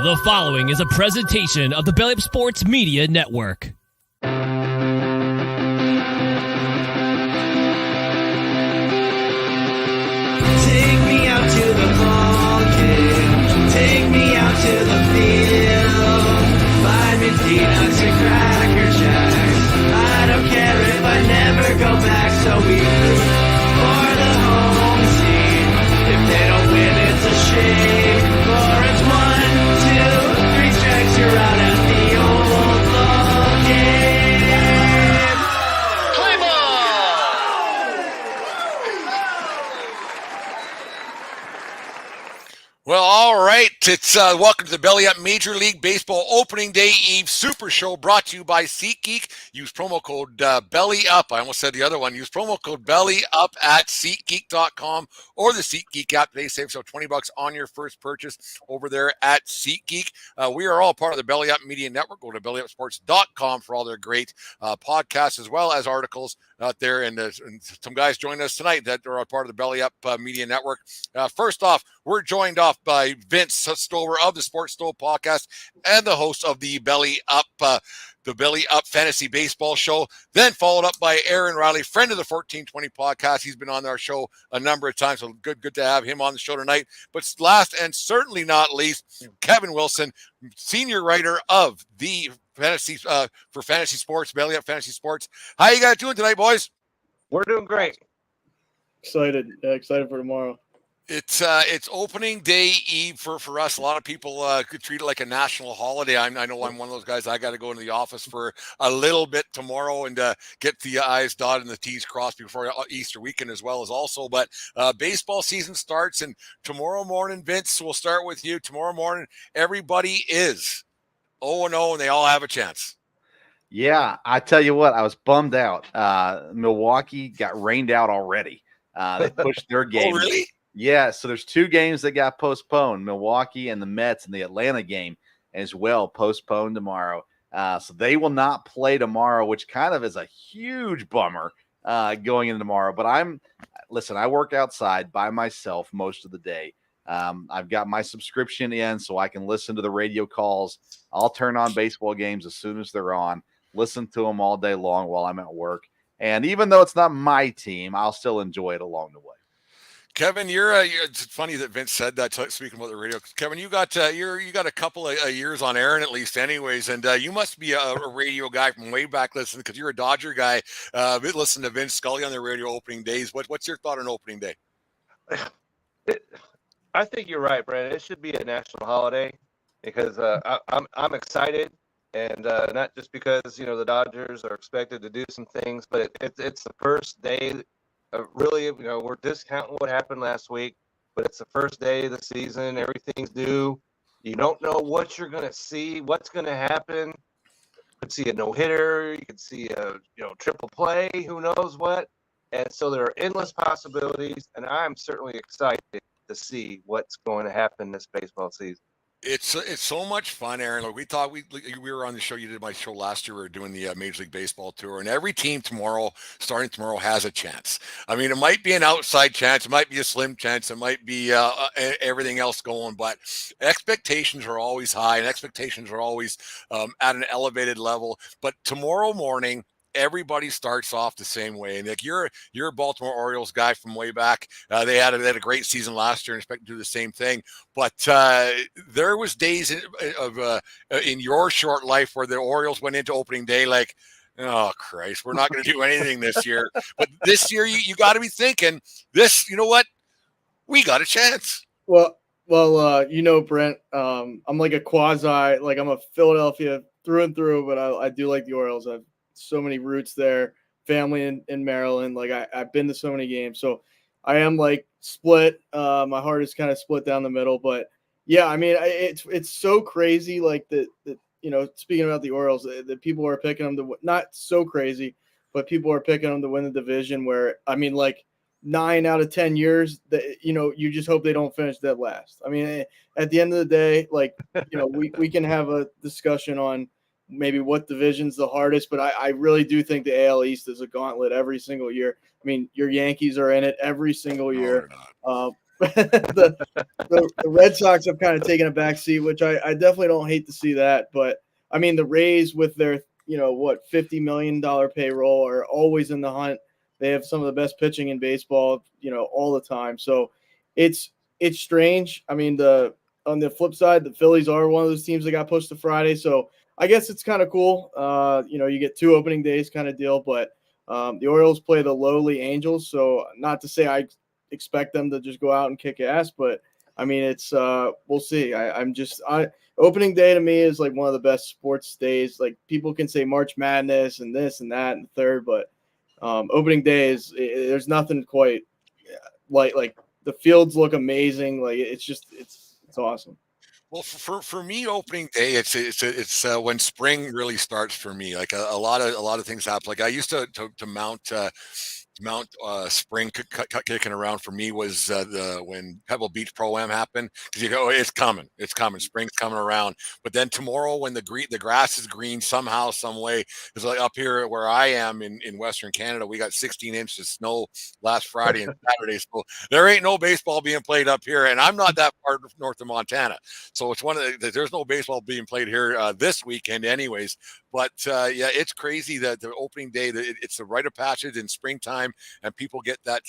The following is a presentation of the Belly Up Sports Media Network. Take me out to the ball game. Take me out to the field. Buy me peanuts and Cracker Jacks. I don't care if I never go back. So we root for the home team. If they don't win, it's a shame. For it's 1, 2, 3 strikes, you're out at the old ball game. Play ball! Well, all right. It's welcome to the Belly Up Major League Baseball Opening Day Eve Super Show, brought to you by SeatGeek. Use promo code Belly Up. I almost said the other one. Use promo code Belly Up at SeatGeek.com or the SeatGeek app. They save so $20 on your first purchase over there at SeatGeek. We are all part of the Belly Up Media Network. Go to BellyUpSports.com for all their great podcasts as well as articles out there. And some guys join us tonight that are a part of the Belly Up Media Network. First off, we're joined off by Vince Stover of the Sports Stove podcast and the host of the Belly Up Fantasy Baseball Show. Then followed up by Aaron Riley, friend of the 1420 podcast. He's been on our show a number of times, so good to have him on the show tonight. But last and certainly not least, Kevin Wilson, senior writer of the Fantasy for Fantasy Sports, Belly Up Fantasy Sports. How you guys doing tonight, boys? We're doing great. Excited for tomorrow. It's opening day eve for us. A lot of people could treat it like a national holiday. I know I'm one of those guys. I got to go into the office for a little bit tomorrow and get the I's dotted and the T's crossed before Easter weekend as well as also. But baseball season starts, and tomorrow morning, Vince, we'll start with you. Tomorrow morning, everybody is 0-0, and they all have a chance. Yeah, I tell you what, I was bummed out. Milwaukee got rained out already. They pushed their game. Oh, really? Yeah, so there's 2 games that got postponed, Milwaukee and the Mets, and the Atlanta game as well postponed tomorrow. So they will not play tomorrow, which kind of is a huge bummer going into tomorrow. But I work outside by myself most of the day. I've got my subscription in so I can listen to the radio calls. I'll turn on baseball games as soon as they're on, listen to them all day long while I'm at work. And even though it's not my team, I'll still enjoy it along the way. Kevin, it's funny that Vince said that. Speaking about the radio, Kevin, you got a couple of years on Aaron at least, anyways, and you must be a radio guy from way back. Listening, because you're a Dodger guy. Listen to Vince Scully on the radio opening days. What's your thought on opening day? I think you're right, Brandon. It should be a national holiday because I'm excited, and not just because the Dodgers are expected to do some things, but it's the first day. Really, we're discounting what happened last week, but it's the first day of the season. Everything's new. You don't know what you're going to see, what's going to happen. You could see a no-hitter. You could see a triple play. Who knows what? And so there are endless possibilities, and I'm certainly excited to see what's going to happen this baseball season. It's so much fun, Aaron. Like we thought we were on the show. You did my show last year. We were doing the Major League Baseball tour, and every team starting tomorrow, has a chance. I mean, it might be an outside chance, it might be a slim chance, it might be everything else going, but expectations are always high, and expectations are always at an elevated level. But tomorrow morning, everybody starts off the same way. And like you're a Baltimore Orioles guy from way back. They had a great season last year and expect to do the same thing. But there was days in your short life where the Orioles went into opening day like, oh Christ, we're not going to do anything this year. But this year you got to be thinking this. You know what? We got a chance. Well, Brent, I'm like a I'm a Philadelphia through and through, but I do like the Orioles. I've so many roots there, family in Maryland. Like I've been to so many games. So I am like split. My heart is kind of split down the middle, but yeah, I mean, it's so crazy. Like that, speaking about the Orioles, the people are picking them to, not so crazy, but people are picking them to win the division where, I mean, like 9 out of 10 years that, you just hope they don't finish dead last. I mean, at the end of the day, like, we can have a discussion on maybe what division's the hardest, but I really do think the AL East is a gauntlet every single year. I mean, your Yankees are in it every single year. the Red Sox have kind of taken a back seat, which I definitely don't hate to see that. But I mean, the Rays with their $50 million payroll are always in the hunt. They have some of the best pitching in baseball, all the time. So it's strange. I mean, on the flip side, the Phillies are one of those teams that got pushed to Friday. So I guess it's kind of cool. You get 2 opening days kind of deal, but the Orioles play the lowly Angels. So not to say I expect them to just go out and kick ass, but I mean, it's we'll see. Opening day to me is like one of the best sports days. Like people can say March Madness and this and that and the third, but opening day there's nothing quite like the fields look amazing. Like it's awesome. Well, for me, opening day, it's when spring really starts for me. Like a lot of things happen. Like I used to mount spring kicking around for me was when Pebble Beach Pro-Am happened, because you go, it's coming, spring's coming around. But then tomorrow, when the grass is green somehow, some way, because like up here where I am in Western Canada, we got 16 inches of snow last Friday and Saturday, so there ain't no baseball being played up here, and I'm not that far north of Montana, so it's there's no baseball being played here this weekend, anyways. But yeah, it's crazy that the opening day, it's the rite of passage in springtime, and people get that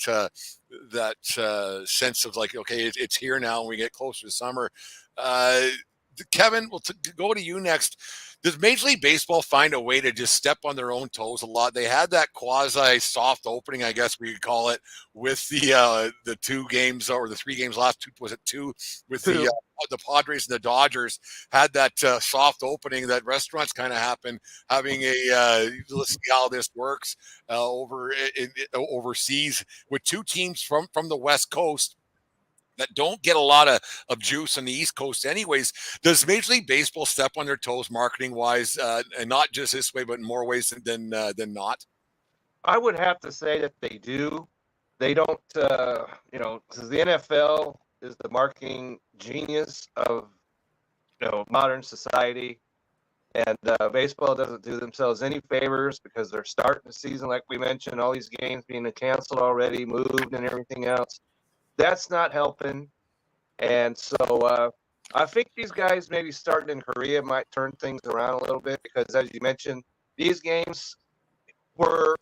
sense of like, okay, it's here now, and we get closer to summer. Kevin, we'll go to you next. Does Major League Baseball find a way to just step on their own toes a lot? They had that quasi soft opening, I guess we could call it, with the 2 games or the 3 games last. Was it 2 with the Padres and the Dodgers had that soft opening that restaurants kind of happen having let's see how this works overseas with 2 teams from the West Coast that don't get a lot of juice on the East Coast anyways. Does Major League Baseball step on their toes marketing wise, and not just this way, but in more ways than not? I would have to say that they do. They don't, because the NFL is the marketing genius of, modern society. And baseball doesn't do themselves any favors because they're starting the season, like we mentioned, all these games being canceled already, moved and everything else. That's not helping. And so I think these guys maybe starting in Korea might turn things around a little bit because, as you mentioned, these games were,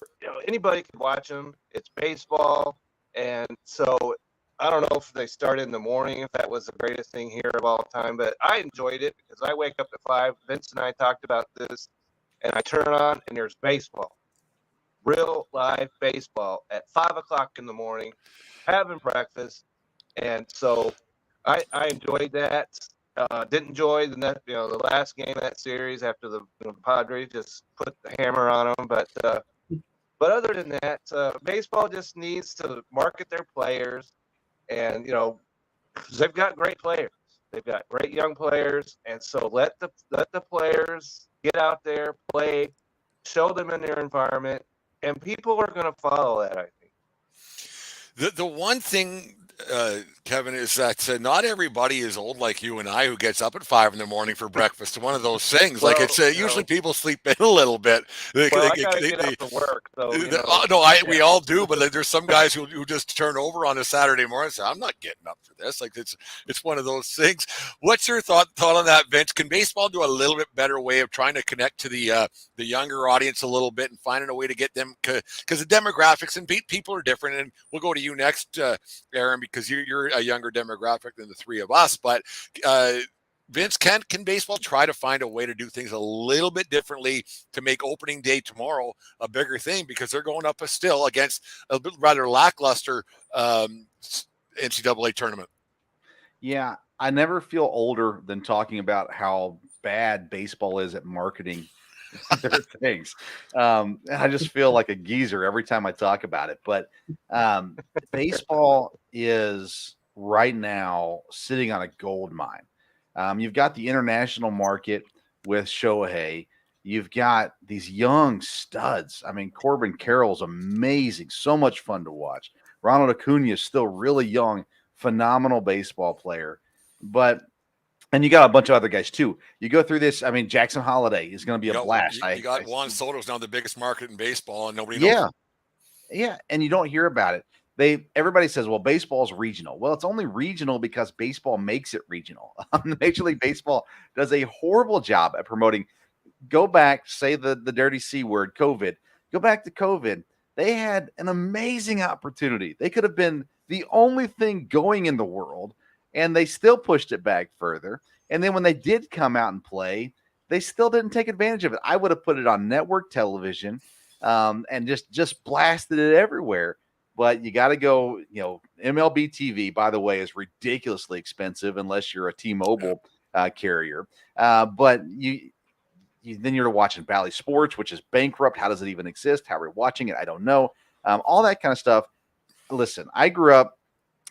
anybody could watch them. It's baseball. And so I don't know if they started in the morning, if that was the greatest thing here of all time, but I enjoyed it because I wake up at 5. Vince and I talked about this, and I turn on and there's baseball, real live baseball at 5 o'clock in the morning, having breakfast. And so I enjoyed that. Didn't enjoy the last game of that series after the Padres just put the hammer on them. But other than that, baseball just needs to market their players, and they've got great players. They've got great young players, and so let the players get out there, play, show them in their environment, and people are going to follow that, I think. The one thing, Kevin, is that not everybody is old like you and I who gets up at 5 in the morning for breakfast. It's one of those things. Like it's usually people sleep in a little bit. I gotta get up to work. So, we all do, but there's some guys who just turn over on a Saturday morning and say, I'm not getting up for this. Like it's one of those things. What's your thought on that, Vince? Can baseball do a little bit better way of trying to connect to the younger audience a little bit and finding a way to get them, because the demographics and people are different? And we'll go to you next, Aaron, because you're a younger demographic than the 3 of us. But Vince, can baseball try to find a way to do things a little bit differently to make opening day tomorrow a bigger thing, because they're going up still against a bit rather lackluster NCAA tournament? Yeah, I never feel older than talking about how bad baseball is at marketing their things. I just feel like a geezer every time I talk about it. But baseball is right now sitting on a gold mine. You've got the international market with Shohei. You've got these young studs. I mean, Corbin Carroll's amazing. So much fun to watch. Ronald Acuna is still really young, phenomenal baseball player. And you got a bunch of other guys too. You go through this. I mean, Jackson Holiday is going to be a blast. You got Juan Soto's now the biggest market in baseball, and nobody knows. Yeah, and you don't hear about it. everybody says, well, baseball's regional. Well, it's only regional because baseball makes it regional. Major League Baseball does a horrible job at promoting. Go back, say the dirty C word, COVID. Go back to COVID. They had an amazing opportunity. They could have been the only thing going in the world, and they still pushed it back further. And then when they did come out and play, they still didn't take advantage of it. I would have put it on network television and just blasted it everywhere. But you got to go, MLB TV, by the way, is ridiculously expensive unless you're a T-Mobile carrier. But then you're watching Bally Sports, which is bankrupt. How does it even exist? How are we watching it? I don't know. All that kind of stuff. Listen, I grew up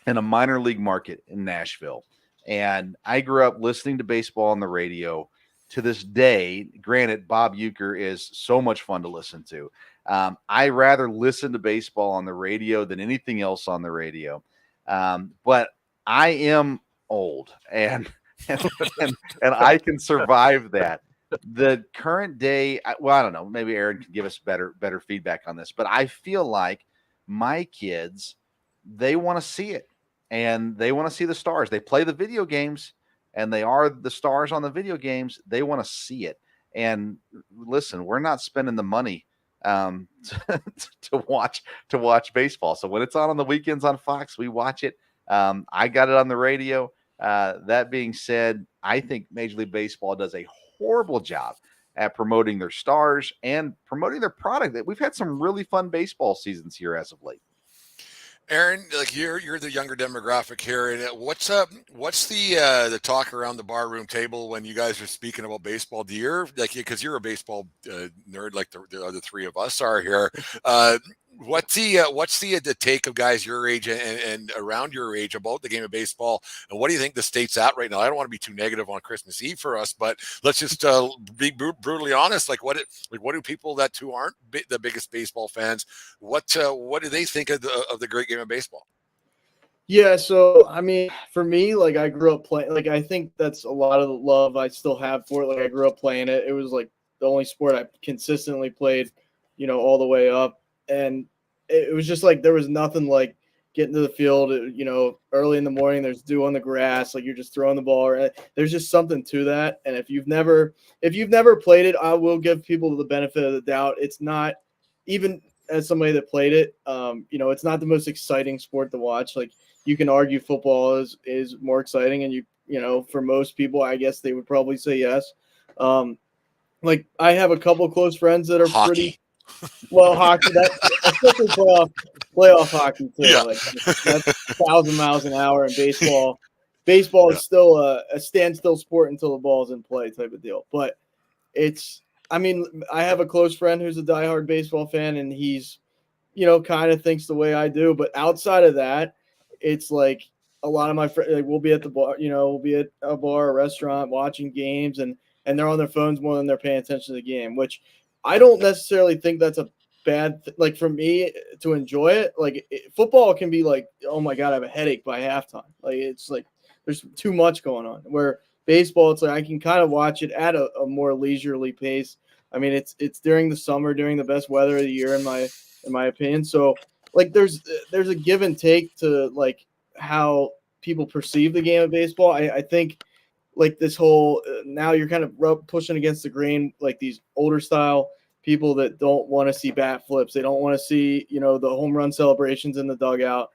in a minor league market in Nashville, and I grew up listening to baseball on the radio. To this day, granted, Bob Uecker is so much fun to listen to. I rather listen to baseball on the radio than anything else on the radio. But I am old, and I can survive that. The current day, I don't know, maybe Aaron can give us better feedback on this, but I feel like my kids, they want to see it, and they want to see the stars. They play the video games, and they are the stars on the video games. They want to see it. And listen, we're not spending the money to watch baseball. So when it's on the weekends on Fox, we watch it. I got it on the radio. That being said, I think Major League Baseball does a horrible job at promoting their stars and promoting their product. That we've had some really fun baseball seasons here as of late. Aaron, like you're the younger demographic here, and what's the talk around the barroom table when you guys are speaking about baseball? Do you, because you're a baseball nerd like the other three of us are here? What's the take of guys your age and around your age about the game of baseball, and what do you think the state's at right now? I don't want to be too negative on Christmas Eve for us, but let's just be brutally honest. What do people who aren't the biggest baseball fans, what do they think of the great game of baseball? Yeah, so I mean, for me, I grew up playing. I think that's a lot of the love I still have for it. I grew up playing it. It was the only sport I consistently played, all the way up. And it was just there was nothing like getting to the field, early in the morning, there's dew on the grass, you're just throwing the ball. There's just something to that. And if you've never played it, I will give people the benefit of the doubt. It's not, even as somebody that played it, it's not the most exciting sport to watch. You can argue football is more exciting, and for most people, I guess they would probably say yes. I have a couple close friends that are Hockey. Pretty well, hockey, especially playoff hockey too. Yeah. That's 1,000 miles an hour in baseball. Baseball is still a standstill sport until the ball's in play type of deal. But I have a close friend who's a diehard baseball fan, and he's, kind of thinks the way I do. But outside of that, it's a lot of my friends, we'll be at the bar, we'll be at a bar or restaurant watching games, and they're on their phones more than they're paying attention to the game, which I don't necessarily think that's a bad for me to enjoy it. Football can be oh my God, I have a headache by halftime. It's there's too much going on. Where baseball, it's I can kind of watch it at a more leisurely pace. I mean, it's during the summer, during the best weather of the year, in my opinion. So there's a give and take to how people perceive the game of baseball. I think this whole now you're kind of pushing against the grain, these older style people that don't want to see bat flips. They don't want to see, the home run celebrations in the dugout.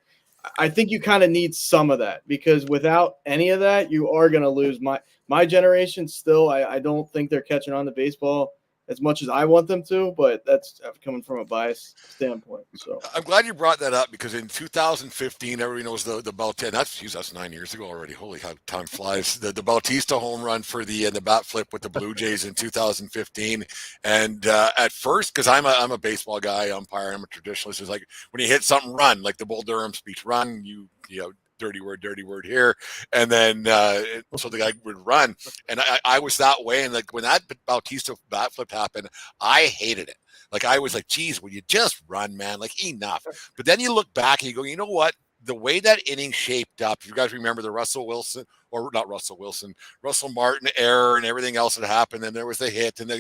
I think you kind of need some of that, because without any of that, you are going to lose. My generation still, I don't think they're catching on to baseball as much as I want them to, but that's coming from a biased standpoint. So I'm glad you brought that up, because in 2015, everybody knows the Bautista. That's 9 years ago already. Holy, how time flies! The Bautista home run for the bat flip with the Blue Jays in 2015. And at first, because I'm a baseball guy, umpire, I'm a traditionalist. It's when you hit something, run, like the Bull Durham speech, run. You know. Dirty word here. And then so the guy would run, and I was that way. And when that Bautista bat flip happened, I hated it. I was geez, will you just run, man? Enough. But then you look back and you go, you know what? the way that inning shaped up, you guys remember the Russell Martin error and everything else that happened. And there was the hit and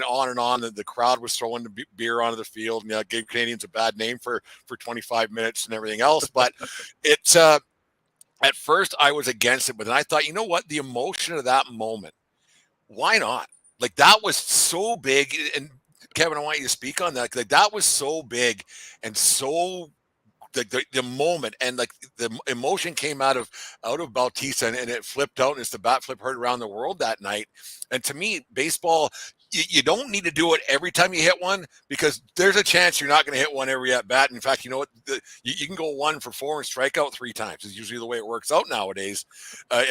on and on. The crowd was throwing the beer onto the field and gave Canadians a bad name for 25 minutes and everything else. But it's, at first I was against it, but then I thought, you know what? The emotion of that moment, why not? Like, that was so big. And Kevin, I want you to speak on that. Like, that was so big and so the moment, and like the emotion came out of Bautista, and it flipped out, and it's the bat flip heard around the world that night. And to me, baseball, you don't need to do it every time you hit one, because there's a chance you're not going to hit one every at bat. In fact, you know what? You can go 1 for 4 and strike out 3 times. It's usually the way it works out nowadays.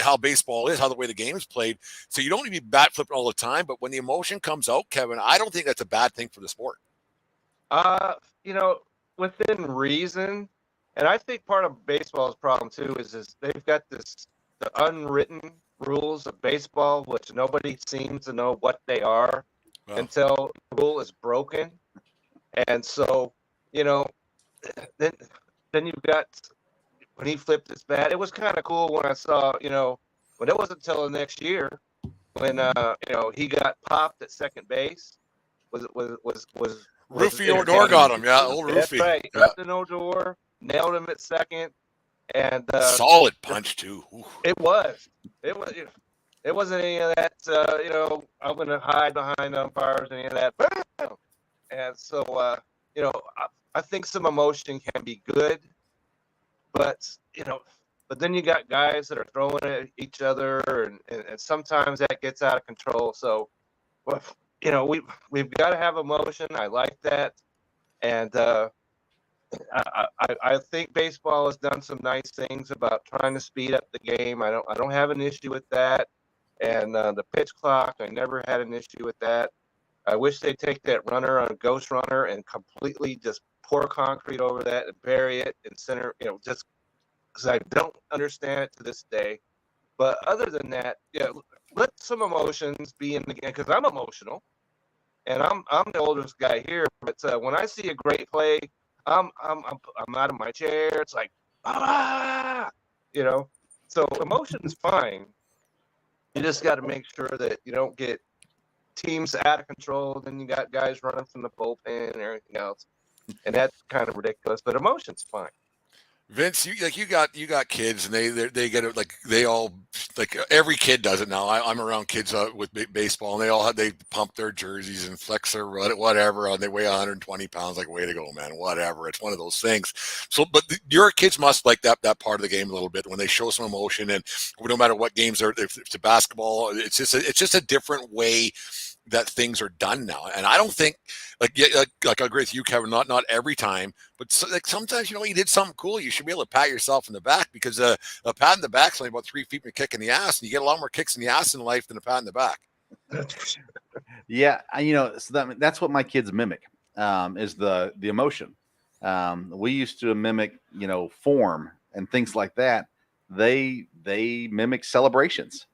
How baseball is, how the way the game is played. So you don't need to be bat flipping all the time. But when the emotion comes out, Kevin, I don't think that's a bad thing for the sport. Within reason. And I think part of baseball's problem too is they've got the unwritten rules of baseball, which nobody seems to know what they are until the rule is broken. And so, then you've got, when he flipped his bat, it was kind of cool when I saw, but it wasn't until the next year when he got popped at second base. Rufy Odor got him, old Rufy. That's right. Yeah. Captain Odor nailed him at second, and solid punch too. Ooh. It wasn't any of that. I'm going to hide behind umpires, any of that. And so, I think some emotion can be good, but then you got guys that are throwing at each other, and sometimes that gets out of control. So, we've got to have emotion. I like that, and I think baseball has done some nice things about trying to speed up the game. I don't have an issue with that, and the pitch clock, I never had an issue with that. I wish they'd take that runner on a ghost runner and completely just pour concrete over that and bury it in center. Just because I don't understand it to this day. But other than that, let some emotions be in the game, because I'm emotional, and I'm the oldest guy here. But when I see a great play, I'm out of my chair. It's like, So emotion's fine. You just got to make sure that you don't get teams out of control. Then you got guys running from the bullpen and everything else, and that's kind of ridiculous. But emotion's fine. Vince, you got kids, and they get it, like they all, like every kid does it now. I'm around kids with baseball, and they pump their jerseys and flex their whatever, and they weigh 120 pounds. Like, way to go, man! Whatever. It's one of those things. So, but your kids must like that part of the game a little bit when they show some emotion, and no matter what games are, if it's a basketball, it's just a different way that things are done now. And I don't think, like I agree with you, Kevin, not every time, but sometimes, you did something cool, you should be able to pat yourself in the back, because a pat in the back is only about 3 feet from a kick in the ass, and you get a lot more kicks in the ass in life than a pat in the back. Yeah, so that's what my kids mimic, is the emotion. We used to mimic, form and things like that. They mimic celebrations.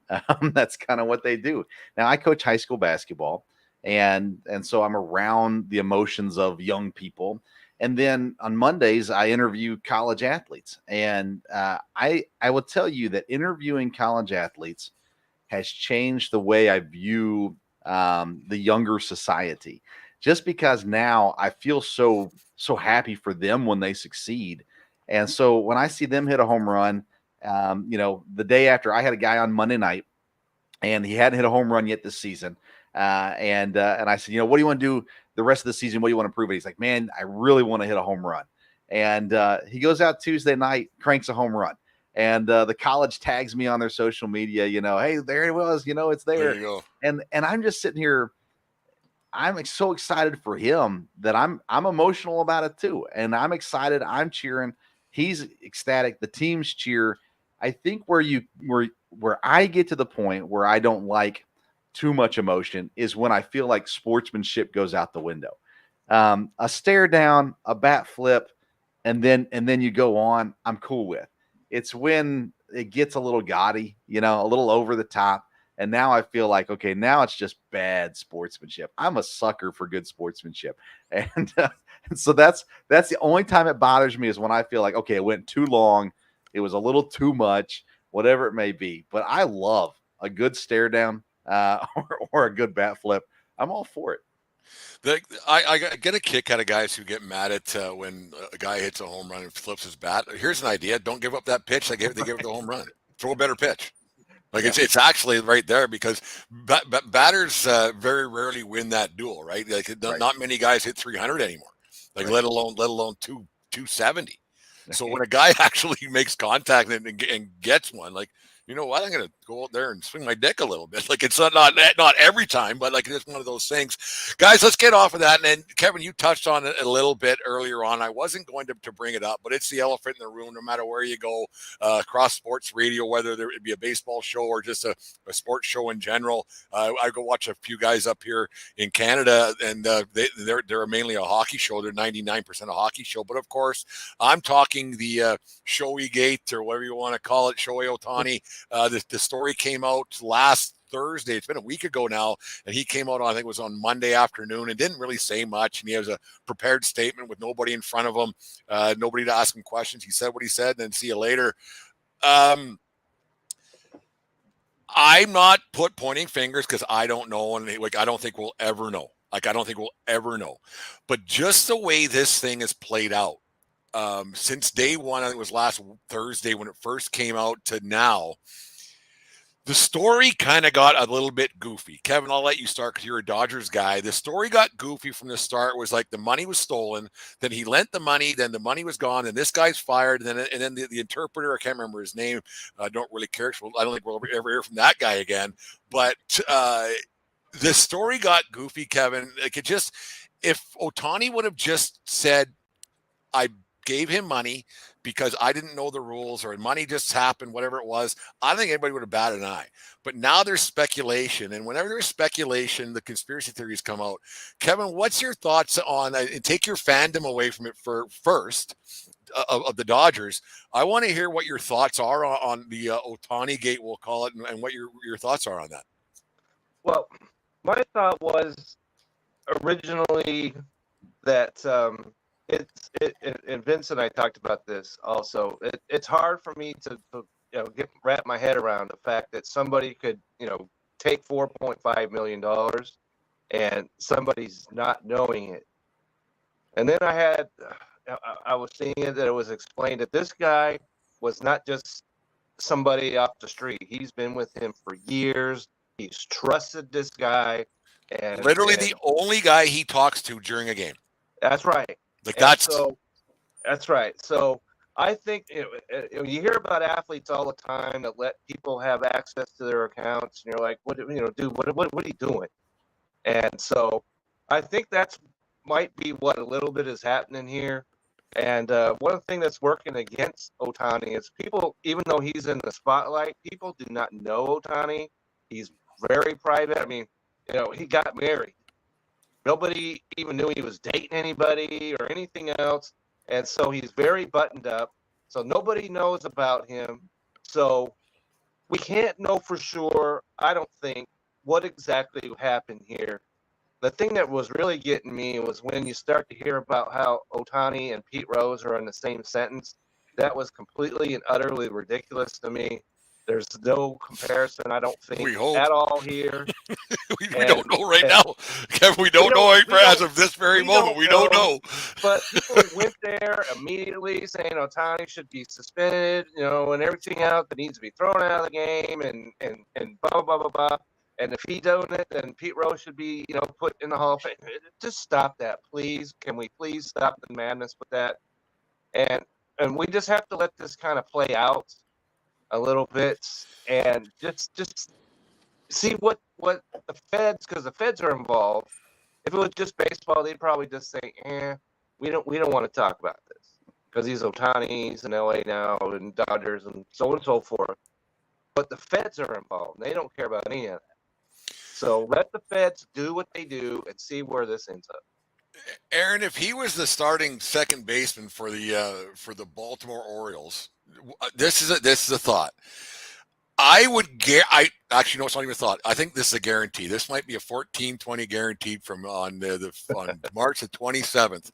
That's kind of what they do. Now, I coach high school basketball, and so I'm around the emotions of young people. And then on Mondays, I interview college athletes, and I will tell you that interviewing college athletes has changed the way I view the younger society. Just because now I feel so happy for them when they succeed, and so when I see them hit a home run. The day after, I had a guy on Monday night, and he hadn't hit a home run yet this season. And I said, what do you want to do the rest of the season? What do you want to prove? And he's like, man, I really want to hit a home run. And he goes out Tuesday night, cranks a home run. And the college tags me on their social media, hey, there it was, it's there. There you go. And I'm just sitting here. I'm so excited for him that I'm emotional about it too. And I'm excited. I'm cheering. He's ecstatic. The teams cheer. I think where I get to the point where I don't like too much emotion is when I feel like sportsmanship goes out the window. A stare down, a bat flip, and then you go on, I'm cool with. It's when it gets a little gaudy, a little over the top. And now I feel like, okay, now it's just bad sportsmanship. I'm a sucker for good sportsmanship. And, and so that's the only time it bothers me is when I feel like, okay, it went too long. It was a little too much, whatever it may be. But I love a good stare down or a good bat flip. I'm all for it. I get a kick out of guys who get mad at when a guy hits a home run and flips his bat. Here's an idea: don't give up that pitch. They give up the home run. Throw a better pitch. Like it's actually right there because batters very rarely win that duel, right? Like not many guys hit 300 anymore. Like let alone 270. So when a guy actually makes contact and gets one, like, you know what, I'm going to go out there and swing my dick a little bit. Like it's not every time, but like it's one of those things. Guys, let's get off of that. And then, Kevin, you touched on it a little bit earlier on. I wasn't going to bring it up, but it's the elephant in the room. No matter where you go, across sports radio, whether there would be a baseball show or just a sports show in general. I go watch a few guys up here in Canada, and they're mainly a hockey show. They're 99% a hockey show. But of course, I'm talking the Shohei Gate, or whatever you want to call it, Shohei Ohtani. The story came out last Thursday. It's been a week ago now, and he came out on, I think it was on Monday afternoon, and didn't really say much. And he has a prepared statement with nobody in front of him, nobody to ask him questions. He said what he said, and then see you later. I'm not pointing fingers because I don't know, and like I don't think we'll ever know. But just the way this thing is played out, since day one, I think it was last Thursday when it first came out to now, the story kind of got a little bit goofy. Kevin, I'll let you start because you're a Dodgers guy. The story got goofy from the start. It was like the money was stolen. Then he lent the money. Then the money was gone. And this guy's fired. And then the interpreter, I can't remember his name. I don't really care. So I don't think we'll ever hear from that guy again. But the story got goofy, Kevin. Like if Ohtani would have just said, I gave him money because I didn't know the rules, or money just happened, whatever it was, I don't think anybody would have batted an eye. But now there's speculation, and whenever there's speculation, the conspiracy theories come out. Kevin, what's your thoughts on, and take your fandom away from it for first, of the Dodgers? I want to hear what your thoughts are on the Ohtani gate, we'll call it, and what your thoughts are on that. Well, my thought was originally that and Vince and I talked about this also. It's hard for me to wrap my head around the fact that somebody could take $4.5 million and somebody's not knowing it. And then I was seeing it that it was explained that this guy was not just somebody off the street. He's been with him for years. He's trusted this guy, and literally the only guy he talks to during a game. That's right. Like that's right. So I think you hear about athletes all the time that let people have access to their accounts, and you're like, what are you doing? And so I think that's might be what a little bit is happening here. And one thing that's working against Ohtani is people, even though he's in the spotlight, people do not know Ohtani. He's very private. I mean, he got married. Nobody even knew he was dating anybody or anything else. And so he's very buttoned up. So nobody knows about him. So we can't know for sure, I don't think, what exactly happened here. The thing that was really getting me was when you start to hear about how Ohtani and Pete Rose are in the same sentence. That was completely and utterly ridiculous to me. There's no comparison, I don't think, at all here. we don't know right now. Kevin, we don't know as of this very moment. We don't know. But people went there immediately saying Ohtani should be suspended, and everything else that needs to be thrown out of the game and blah, blah, blah, blah. And if he doing it, then Pete Rose should be, put in the Hall of Fame. Just stop that, please. Can we please stop the madness with that? And we just have to let this kind of play out a little bit and just see what the feds, because the feds are involved. If it was just baseball, they'd probably just say, we don't want to talk about this because he's Ohtani's in LA now and Dodgers and so on and so forth. But the feds are involved. They don't care about any of that. So let the feds do what they do and see where this ends up. Aaron, if he was the starting second baseman for the Baltimore Orioles, this is a thought. I actually no, it's not even a thought. I think this is a guarantee. This might be a 14-20 guaranteed from on March the 27th,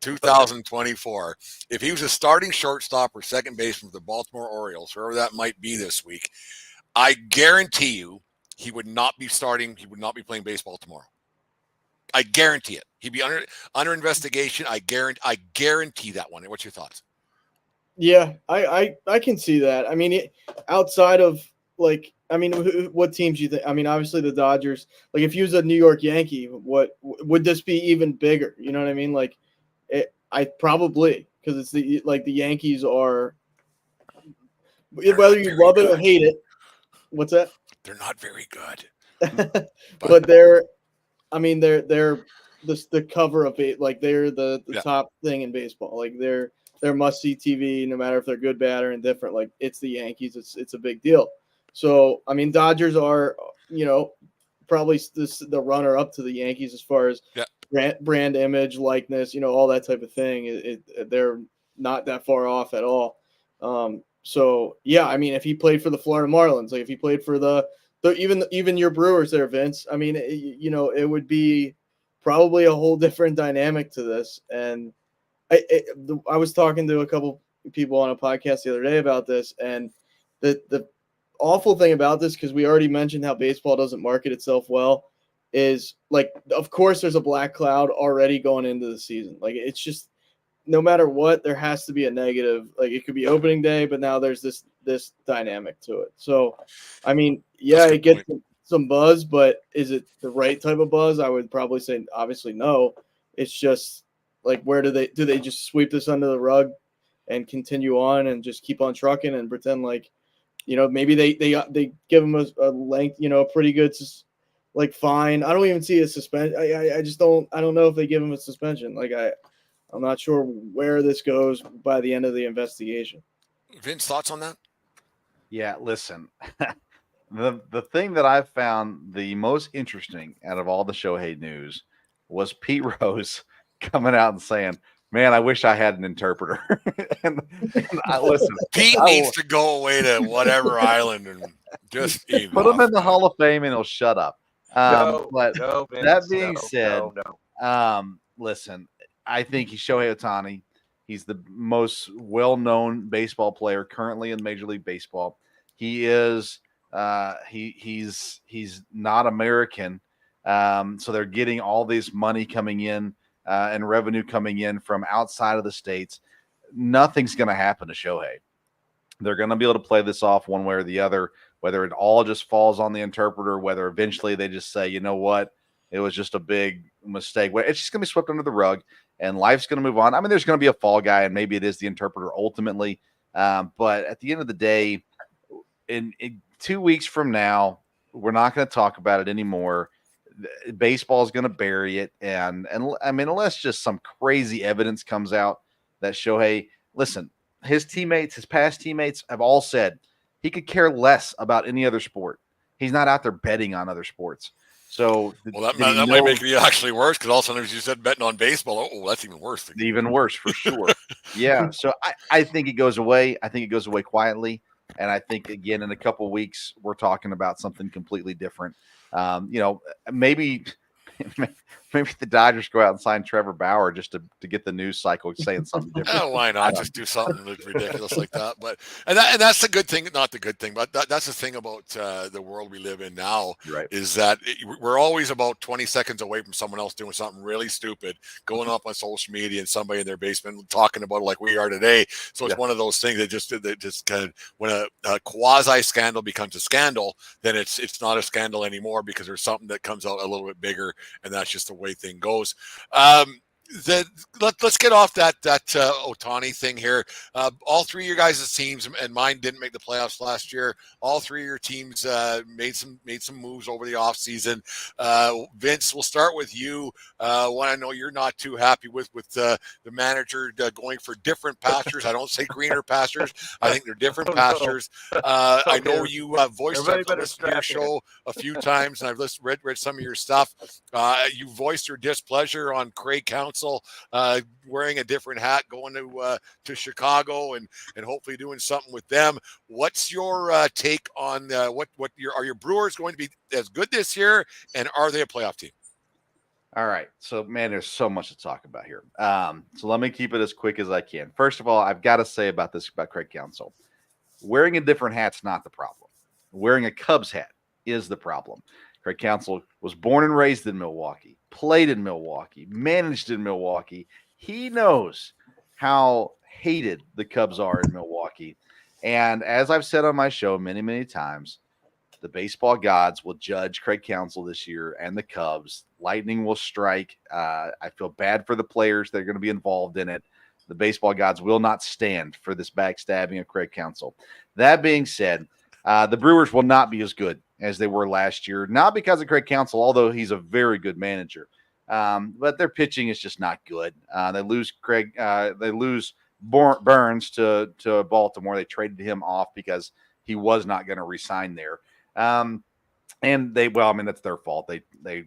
2024. If he was a starting shortstop or second baseman for the Baltimore Orioles, whoever that might be this week, I guarantee you he would not be starting. He would not be playing baseball tomorrow. I guarantee it. He'd be under investigation. I guarantee that one. What's your thoughts? Yeah, I can see that. I mean, outside of like, I mean, what teams you think? I mean, obviously the Dodgers. Like, if he was a New York Yankee, what would this be even bigger? You know what I mean? Like, I probably, because it's the Yankees are, whether you love it or hate it. What's that? They're not very good, but they're the cover of it. Like, they're the top thing in baseball. Like, they're must see TV, no matter if they're good, bad, or indifferent. Like, it's the Yankees. It's a big deal. So, I mean, Dodgers are, probably the runner up to the Yankees as far as brand image, likeness, all that type of thing. They're not that far off at all. So yeah, I mean, if he played for the Florida Marlins, like if he played for even your Brewers there, Vince, I mean, it would be probably a whole different dynamic to this. And I was talking to a couple people on a podcast the other day about this, and the awful thing about this, because we already mentioned how baseball doesn't market itself well, is like, of course, there's a black cloud already going into the season. Like, it's just, no matter what, there has to be a negative. Like, it could be opening day, but now there's this dynamic to it. So, I mean, yeah, it gets some buzz, but is it the right type of buzz? I would probably say obviously no. It's just like, where do they just sweep this under the rug and continue on and just keep on trucking and pretend like, maybe they give him a length, a pretty good like fine. I don't even see a suspension. I just don't. I don't know if they give him a suspension. Like, I'm not sure where this goes by the end of the investigation. Vince, thoughts on that? Yeah, listen. The thing that I've found the most interesting out of all the Shohei news was Pete Rose coming out and saying, "Man, I wish I had an interpreter." and listen, Pete needs to go away to whatever island and just put him in the Hall of Fame and he'll shut up. But that being said, listen, I think he's Shohei Ohtani. He's the most well-known baseball player currently in Major League Baseball. He is he's not American, so they're getting all this money coming in and revenue coming in from outside of the states. Nothing's going to happen to Shohei. They're going to be able to play this off one way or the other, whether it all just falls on the interpreter, whether eventually they just say, you know what, it was just a big mistake. It's just going to be swept under the rug, and life's going to move on. I mean, there's going to be a fall guy, and maybe it is the interpreter ultimately. But at the end of the day, in 2 weeks from now, we're not going to talk about it anymore. Baseball is going to bury it. And I mean, unless just some crazy evidence comes out that Shohei, listen, his past teammates have all said he could care less about any other sport. He's not out there betting on other sports. So, that might make it actually worse, because all of a sudden, as you said, betting on baseball, that's even worse. Even worse, for sure. Yeah. So I think it goes away. I think it goes away quietly. And I think, again, in a couple of weeks, we're talking about something completely different. Maybe the Dodgers go out and sign Trevor Bauer just to get the news cycle saying something different. Why not just do something ridiculous like that? But and that's the good thing, not the good thing, but that's the thing about the world we live in now, right? Is that we're always about 20 seconds away from someone else doing something really stupid, going up on social media and somebody in their basement talking about it like we are today. So it's one of those things that just kind of, when a quasi scandal becomes a scandal, then it's not a scandal anymore, because there's something that comes out a little bit bigger, and that's just the way thing goes. Let's get off that Ohtani thing here. All three of your guys' teams, and mine didn't make the playoffs last year. All three of your teams made some moves over the offseason. Vince, we'll start with you. One I know you're not too happy with the manager going for different pastures. I don't say greener pastures. I think they're different pastures. I know you voiced on your show a few times, and I've read some of your stuff. You voiced your displeasure on Craig Counsell Council, wearing a different hat, going to Chicago and hopefully doing something with them. What's your take on are your Brewers going to be as good this year, and are they a playoff team? All right. So, man, there's so much to talk about here. So let me keep it as quick as I can. First of all, I've got to say about Craig Counsell. Wearing a different hat's not the problem. Wearing a Cubs hat is the problem. Craig Counsell was born and raised in Milwaukee, played in Milwaukee, managed in Milwaukee. He knows how hated the Cubs are in Milwaukee. And as I've said on my show many, many times, the baseball gods will judge Craig Counsell this year and the Cubs. Lightning will strike. I feel bad for the players that are going to be involved in it. The baseball gods will not stand for this backstabbing of Craig Counsell. That being said, the Brewers will not be as good as they were last year, not because of Craig Counsell, although he's a very good manager. But their pitching is just not good. They lose Burns to Baltimore. They traded him off because he was not going to resign there. And that's their fault. They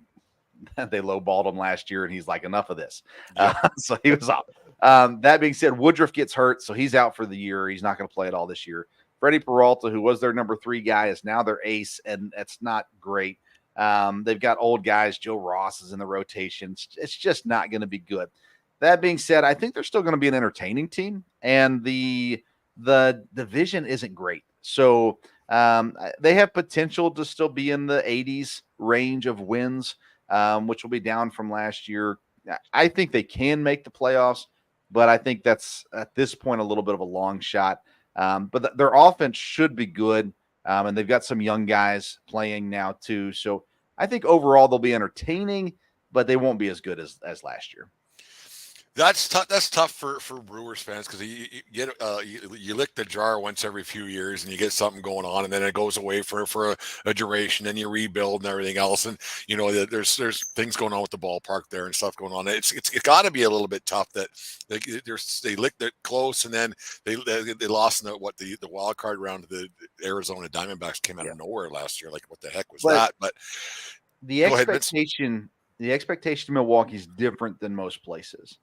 lowballed him last year, and he's like, enough of this. So he was off. That being said, Woodruff gets hurt, so he's out for the year. He's not going to play at all this year. Freddie Peralta, who was their number 3 guy, is now their ace, and that's not great. They've got old guys. Joe Ross is in the rotation. It's just not going to be good. That being said, I think they're still going to be an entertaining team, and the division isn't great. So they have potential to still be in the 80s range of wins, which will be down from last year. I think they can make the playoffs, but I think that's at this point a little bit of a long shot. But their offense should be good, and they've got some young guys playing now too. So I think overall they'll be entertaining, but they won't be as good as last year. That's tough. That's tough for Brewers fans because you lick the jar once every few years and you get something going on, and then it goes away for a duration, and you rebuild and everything else. And there's things going on with the ballpark there and stuff going on. It's got to be a little bit tough that they licked it close, and then they lost in the wild card round of the Arizona Diamondbacks. Came out of nowhere last year. Like, what the heck was that? But the expectation in Milwaukee is different than most places.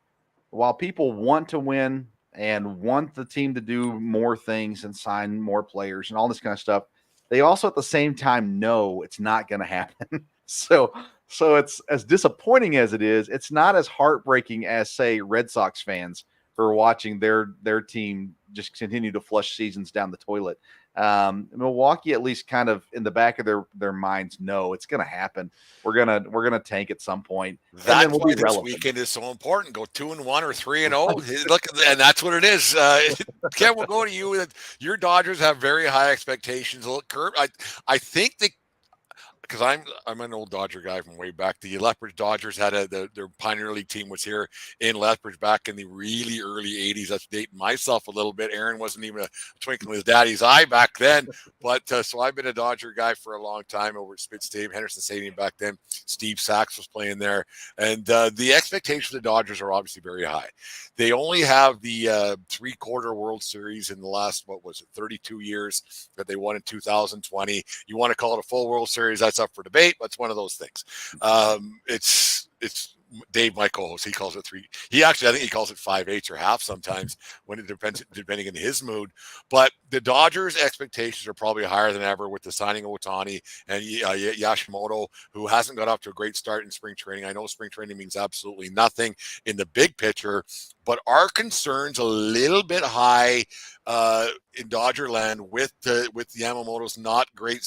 While people want to win and want the team to do more things and sign more players and all this kind of stuff, they also at the same time know it's not going to happen. So it's as disappointing as it is. It's not as heartbreaking as, say, Red Sox fans who are watching their team just continue to flush seasons down the toilet. Milwaukee, at least kind of in the back of their minds, know it's going to happen. We're gonna tank at some point. That's why this weekend is so important. Go 2-1 or 3-0. Look, and that's what it is. Ken, we'll go to you. Your Dodgers have very high expectations. Look, Kurt, I think because I'm an old Dodger guy from way back. The Lethbridge Dodgers had their Pioneer League team was here in Lethbridge back in the really early 80s. That's dating myself a little bit. Aaron wasn't even a twinkle in his daddy's eye back then. But so I've been a Dodger guy for a long time over at Spitz Stadium, Henderson Stadium back then. Steve Sachs was playing there. And the expectations of the Dodgers are obviously very high. They only have the three-quarter World Series in the last, 32 years that they won in 2020. You want to call it a full World Series, that's up for debate, but it's one of those things. It's Dave, my co-host, he calls it 3. I think he calls it 5/8 or half sometimes when it depends, depending on his mood. But the Dodgers' expectations are probably higher than ever with the signing of Ohtani and Yashimoto, who hasn't got off to a great start in spring training. I know spring training means absolutely nothing in the big picture, but our concerns a little bit high in Dodger land with the Yamamoto's not great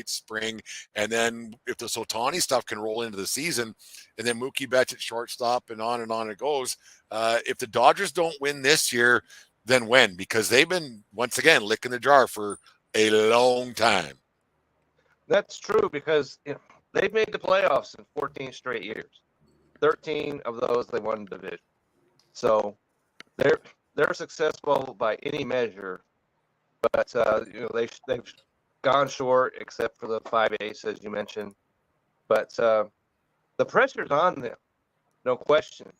spring, and then if the Ohtani stuff can roll into the season, and then Mookie Betts at shortstop, and on it goes. If the Dodgers don't win this year, then when? Because they've been once again licking the jar for a long time. That's true because they've made the playoffs in 14 straight years. 13 of those they won the division. So they're successful by any measure, but they've gone short except for the 5/8 as you mentioned. But the pressure's on them, no question.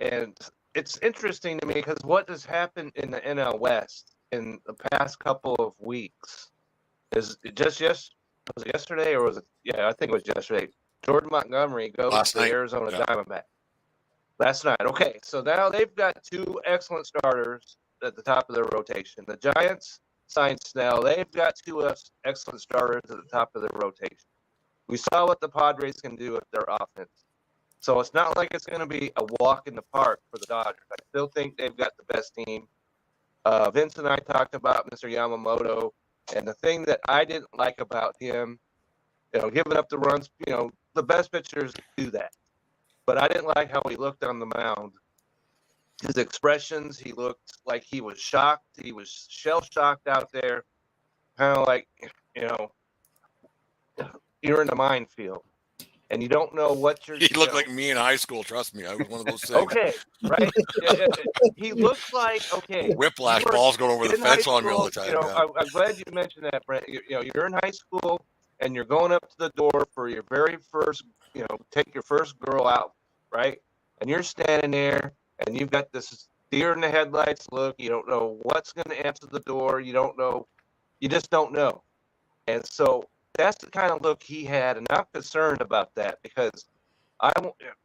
And it's interesting to me because what has happened in the NL West in the past couple of weeks is was it yesterday or was it? Yeah, I think it was yesterday. Jordan Montgomery goes to the Arizona Diamondbacks. Last night. Okay, so now they've got two excellent starters at the top of their rotation. The Giants signed Snell. They've got two excellent starters at the top of their rotation. We saw what the Padres can do with their offense. So it's not like it's going to be a walk in the park for the Dodgers. I still think they've got the best team. Vince and I talked about Mr. Yamamoto, and the thing that I didn't like about him, giving up the runs, the best pitchers do that. But I didn't like how he looked on the mound. His expressions, he looked like he was shocked. He was shell-shocked out there, kind of like, you're in a minefield, and you don't know what you're. He looked like me in high school. Trust me, I was one of those things. Okay, right? He looks like whiplash balls going over the fence on me all the time. I'm glad you mentioned that, Brent. You're in high school and you're going up to the door for your very first, take your first girl out, right? And you're standing there and you've got this deer in the headlights look. You don't know what's going to answer the door. You just don't know. And so that's the kind of look he had, and I'm concerned about that because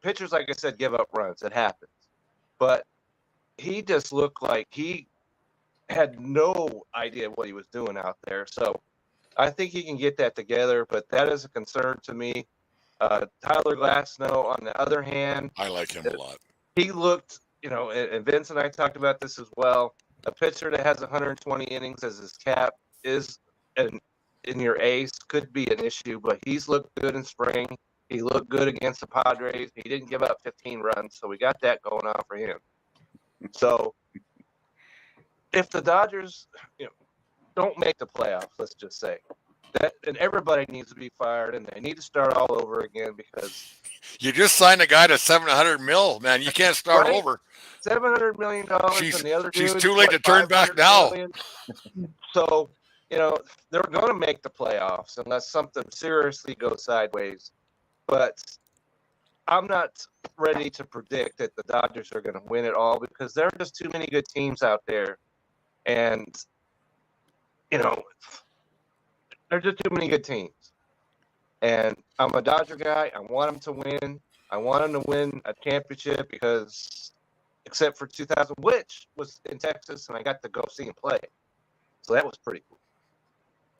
pitchers, like I said, give up runs. It happens. But he just looked like he had no idea what he was doing out there. So I think he can get that together, but that is a concern to me. Tyler Glasnow, on the other hand, I like him a lot. He looked, and Vince and I talked about this as well. A pitcher that has 120 innings as his cap is in your ace could be an issue, but he's looked good in spring. He looked good against the Padres. He didn't give up 15 runs, so we got that going on for him. So if the Dodgers, don't make the playoffs, let's just say, that, and everybody needs to be fired, and they need to start all over again because you just signed a guy to $700 million, man. You can't start over. $700 million, and the other she's dude's too late to turn back now. Million. So, they're going to make the playoffs unless something seriously goes sideways. But I'm not ready to predict that the Dodgers are going to win it all because there are just too many good teams out there. And, there's just too many good teams. And I'm a Dodger guy. I want them to win. I want them to win a championship because, except for 2000, which was in Texas, and I got to go see him play. So that was pretty cool.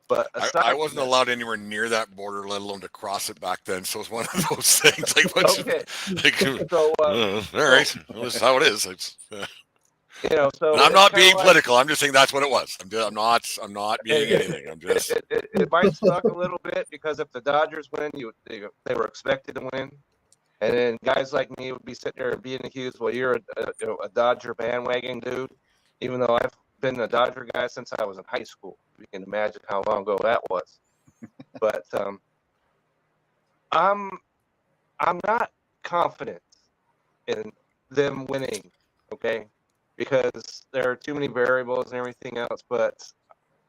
But I wasn't allowed anywhere near that border, let alone to cross it back then. So it's one of those things. Okay. So, all right, well, this is how it is. So and I'm not being political. I'm just saying that's what it was. I'm not being anything. I'm just. It might suck a little bit because if the Dodgers win, they were expected to win, and then guys like me would be sitting there and being accused. Well, you're a Dodger bandwagon dude, even though I've been a Dodger guy since I was in high school. You can imagine how long ago that was. But I'm not confident in them winning, okay? Because there are too many variables and everything else. But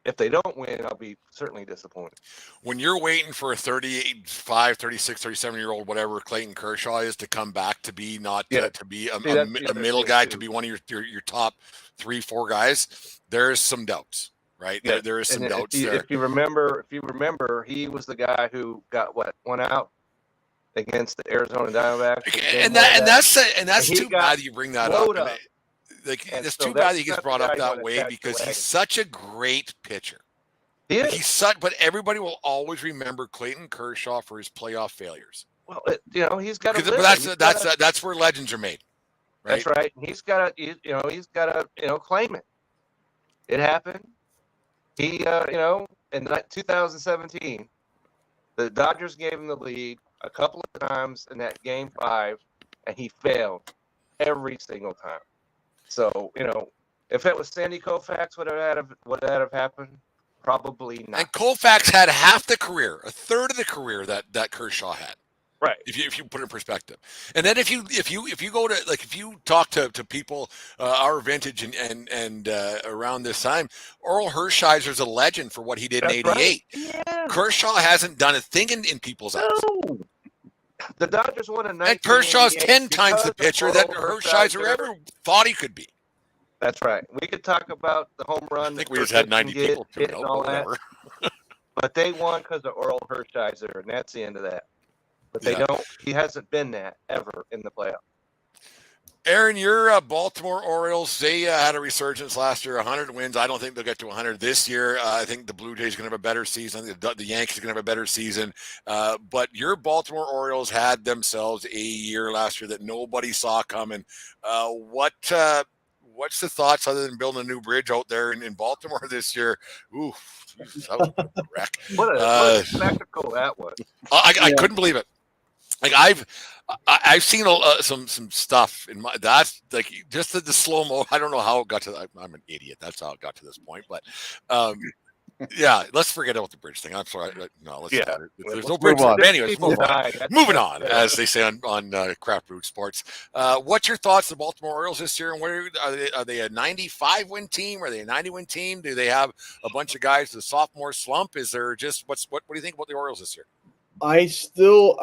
if they don't win, I'll be certainly disappointed. When you're waiting for a 35, 36, 37-year-old, whatever Clayton Kershaw is, to come back to be to be a middle guy, to be one of your top 3-4 guys, there's some doubts, right? Yeah. There is some doubts there. If you remember, he was the guy who got one out against the Arizona Diamondbacks. And that's too bad you bring that up. It's too bad he gets brought up that way because he's such a great pitcher. He is. But everybody will always remember Clayton Kershaw for his playoff failures. Well, he's got to. But that's where legends are made. Right? That's right. He's got to, claim it. It happened. He, in 2017, the Dodgers gave him the lead a couple of times in that Game 5, and he failed every single time. So, if it was Sandy Koufax, would that have happened? Probably not. And Koufax had half the career, a third of the career that Kershaw had. Right. If you put it in perspective. And then if you go to, like, if you talk to people our vintage and around this time, Oral Hershiser's a legend for what he did in '88. Right. Yeah. Kershaw hasn't done a thing in people's eyes. No. The Dodgers won in 1988. And Kershaw's 10 times the pitcher that Hershiser ever thought he could be. That's right. We could talk about the home run. I think we just had 90 people and all that. But they won because of Oral Hershiser, and that's the end of that. But he hasn't been that ever in the playoffs. Aaron, your Baltimore Orioles, they had a resurgence last year, 100 wins. I don't think they'll get to 100 this year. I think the Blue Jays are going to have a better season. The Yankees are going to have a better season. But your Baltimore Orioles had themselves a year last year that nobody saw coming. What's the thoughts other than building a new bridge out there in Baltimore this year? Ooh, Jesus, that was a bit of a wreck. What a spectacle that was. I couldn't believe it. Like I've seen some stuff in my that's like just the slow mo. I don't know how it got to that. I'm an idiot. That's how it got to this point. But yeah, let's forget about the bridge thing. I'm sorry. No, let's. Yeah. There's no Let's bridge. move on. Anyways, People die. moving on, as they say on Craft Root Sports. What's your thoughts of the Baltimore Orioles this year? And where are they a 95 win team? Are they a 90 win team? Do they have a bunch of guys the sophomore slump? Is there just what do you think about the Orioles this year? I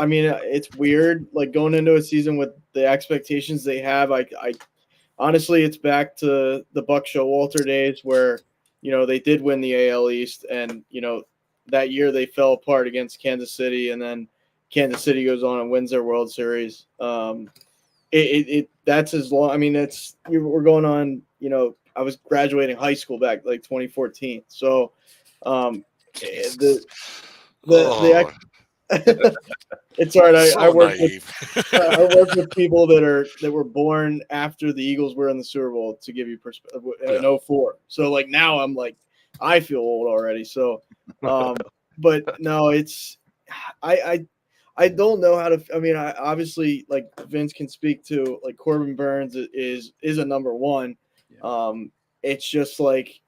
mean, it's weird, like going into a season with the expectations they have. I honestly, it's back to the Buck Showalter days where, they did win the AL East, and, that year they fell apart against Kansas City, and then Kansas City goes on and wins their World Series. That's as long. I mean, we're going on. I was graduating high school back like 2014, so the it's all right. I work with people that were born after the Eagles were in the Super Bowl, to give you perspective, in 04. So like now I'm like, I feel old already. So, but no, I don't know how to. I mean, I obviously, like, Vince can speak to, like, Corbin Burns is a number one. Yeah. It's just like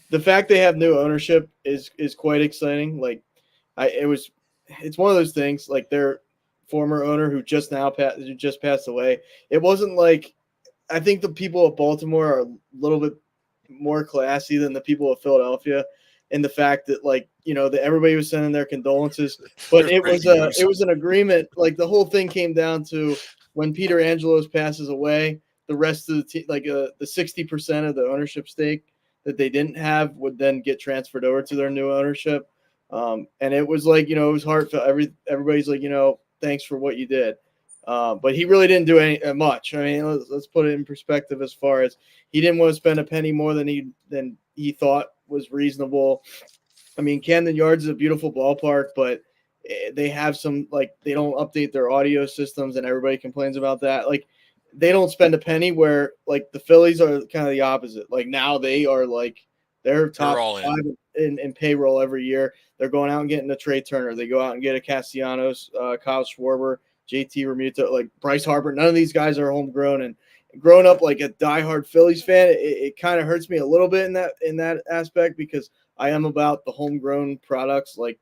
the fact they have new ownership is quite exciting. Like, it's one of those things, like their former owner who just passed away. It wasn't like, I think the people of Baltimore are a little bit more classy than the people of Philadelphia, in the fact that, like, that everybody was sending their condolences, but it was an agreement. Like, the whole thing came down to when Peter Angelos passes away, the rest of the team, like the 60% of the ownership stake that they didn't have would then get transferred over to their new ownership. And it was like, it was heartfelt. Everybody's like, thanks for what you did. But he really didn't do much. I mean, let's put it in perspective, as far as he didn't want to spend a penny more than he thought was reasonable. I mean, Camden Yards is a beautiful ballpark, but they have some, like, they don't update their audio systems, and everybody complains about that. Like, they don't spend a penny, where, like, the Phillies are kind of the opposite. Like, now they are, like, they're top five in payroll every year. They're going out and getting a Trey Turner. They go out and get a Castellanos, Kyle Schwarber, JT Realmuto, like Bryce Harper. None of these guys are homegrown. And growing up like a diehard Phillies fan, it kind of hurts me a little bit in that aspect, because I am about the homegrown products. Like,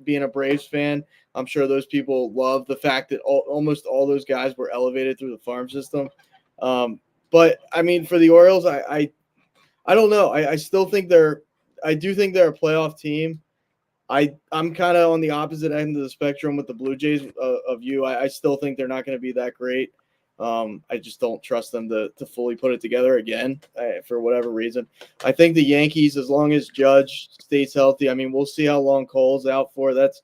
being a Braves fan, I'm sure those people love the fact that almost all those guys were elevated through the farm system. But I mean, for the Orioles, I don't know. I still think I do think they're a playoff team. I'm kind of on the opposite end of the spectrum with the Blue Jays of you. I still think they're not going to be that great. I just don't trust them to fully put it together again, for whatever reason. I think the Yankees, as long as Judge stays healthy, I mean, we'll see how long Cole's out for. That's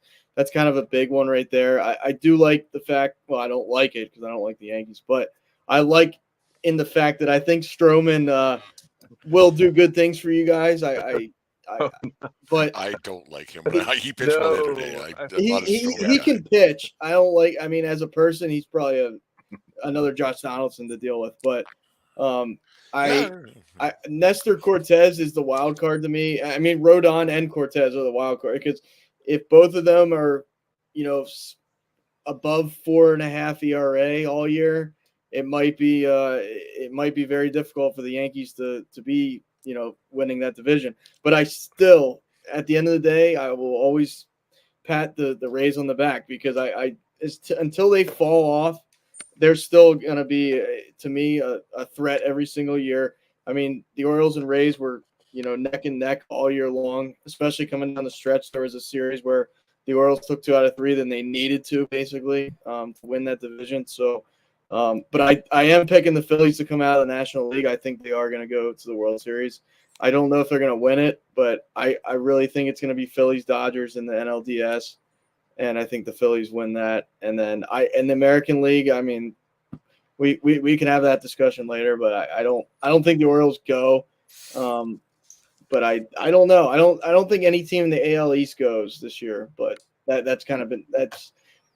kind of a big one right there. I do like the fact, well, I don't like it because I don't like the Yankees, but I like in the fact that I think Stroman will do good things for you guys. But I don't like him. But he pitched well the other day. He can pitch. I don't like. I mean, as a person, he's probably another Josh Donaldson to deal with. But Nestor Cortez is the wild card to me. I mean, Rodon and Cortez are the wild card, because if both of them are, above 4.5 ERA all year, it might be very difficult for the Yankees to be, winning that division. But I still, at the end of the day, I will always pat the Rays on the back, because until they fall off, they're still going to be, to me, a threat every single year. I mean, the Orioles and Rays were, neck and neck all year long, especially coming down the stretch. There was a series where the Orioles took 2 out of 3 than they needed to, basically, to win that division. So, but I am picking the Phillies to come out of the National League. I think they are going to go to the World Series. I don't know if they're going to win it, but I really think it's going to be Phillies-Dodgers in the NLDS, and I think the Phillies win that. And then in the American League, I mean, we can have that discussion later. But I don't think the Orioles go. But I don't know. I don't think any team in the AL East goes this year. But that's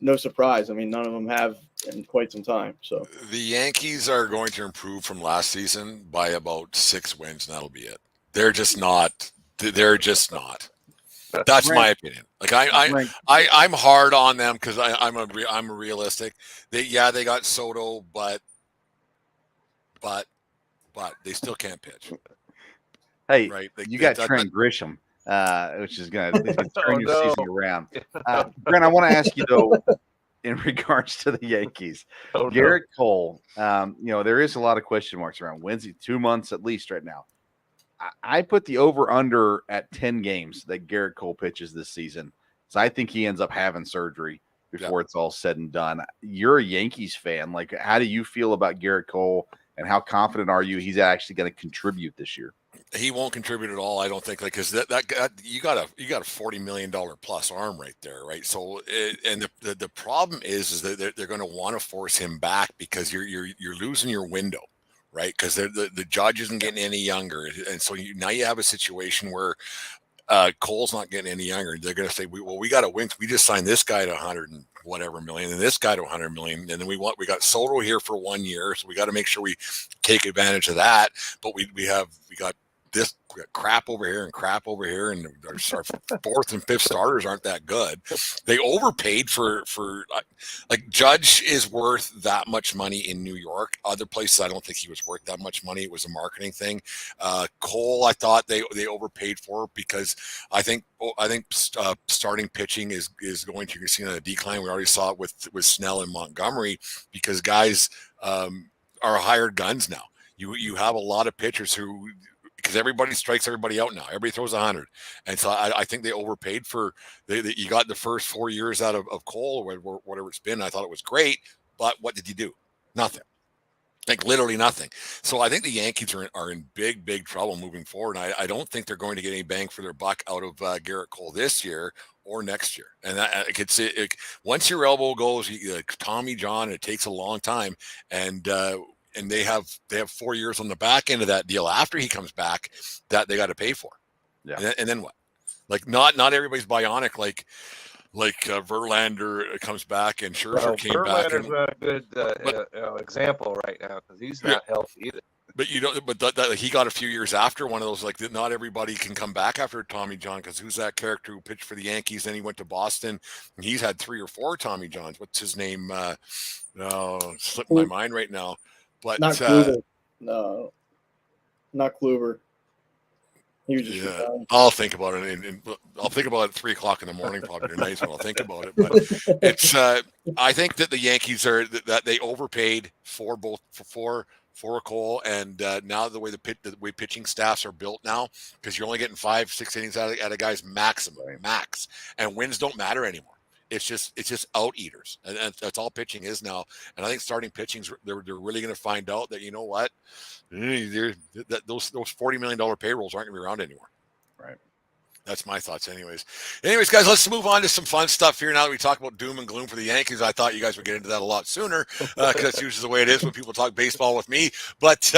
no surprise. I mean, none of them have in quite some time. So The Yankees are going to improve from last season by about 6 wins, and that'll be it. They're just not. They're just not. That's my opinion. Like I'm hard on them because I'm realistic. They got Soto, but they still can't pitch. Hey, Right? you got Trent Grisham, which is going to at least turn your no. season around. Brent, I want to ask you though, in regards to the Yankees, Garrett Cole. There is a lot of question marks around. When's he? 2 months at least right now. I put the over under at 10 games that Garrett Cole pitches this season. So I think he ends up having surgery before it's all said and done. You're a Yankees fan. Like, how do you feel about Garrett Cole, and how confident are you he's actually going to contribute this year? He won't contribute at all, I don't think. Like, because that you got a $40 million plus arm right there, right? So, and the problem is that they're going to want to force him back because you're losing your window, right? Because the Judge isn't getting any younger, and so now you have a situation where Cole's not getting any younger. They're going to say, we got to win. We just signed this guy to 100 and whatever million, and this guy to 100 million, and then we got Soto here for 1 year, so we got to make sure we take advantage of that. But we got crap over here and crap over here, and our fourth and fifth starters aren't that good. They overpaid for like Judge is worth that much money in New York. Other places, I don't think he was worth that much money. It was a marketing thing. Cole, I thought they overpaid for because I think starting pitching is going to see a decline. We already saw it with Snell and Montgomery because guys are hired guns now. You have a lot of pitchers who, because everybody strikes everybody out now. Everybody throws 100. And so I think they overpaid for you got the first 4 years out of Cole or whatever it's been. I thought it was great, but what did you do? Nothing. Like literally nothing. So I think the Yankees are in big trouble moving forward. And I don't think they're going to get any bang for their buck out of Garrett Cole this year or next year. And I could say once your elbow goes, Tommy John, it takes a long time. And they have 4 years on the back end of that deal after he comes back that they got to pay for. Yeah. And then what? Like not everybody's bionic. Like Verlander comes back and Scherzer came back. Verlander's not a good example right now because he's not healthy either. But he got a few years after one of those. Like not everybody can come back after Tommy John because who's that character who pitched for the Yankees? Then he went to Boston and he's had 3 or 4 Tommy Johns. What's his name? Slipped my mind right now. But not Kluber. No, not Kluber. He was just I'll think about it, and I'll think about it at 3:00 in the morning, probably tonight when I'll think about it. But it's I think that the Yankees that they overpaid for Cole, and now the way pitching staffs are built now, because you're only getting 5-6 innings out of guys max, and wins don't matter anymore. It's just out eaters, and that's all pitching is now. And I think starting pitchings, they're really going to find out that, you know what, that those $40 million payrolls aren't going to be around anymore. Right. That's my thoughts, anyways. Anyways, guys, let's move on to some fun stuff here. Now that we talk about doom and gloom for the Yankees, I thought you guys would get into that a lot sooner because that's usually the way it is when people talk baseball with me. But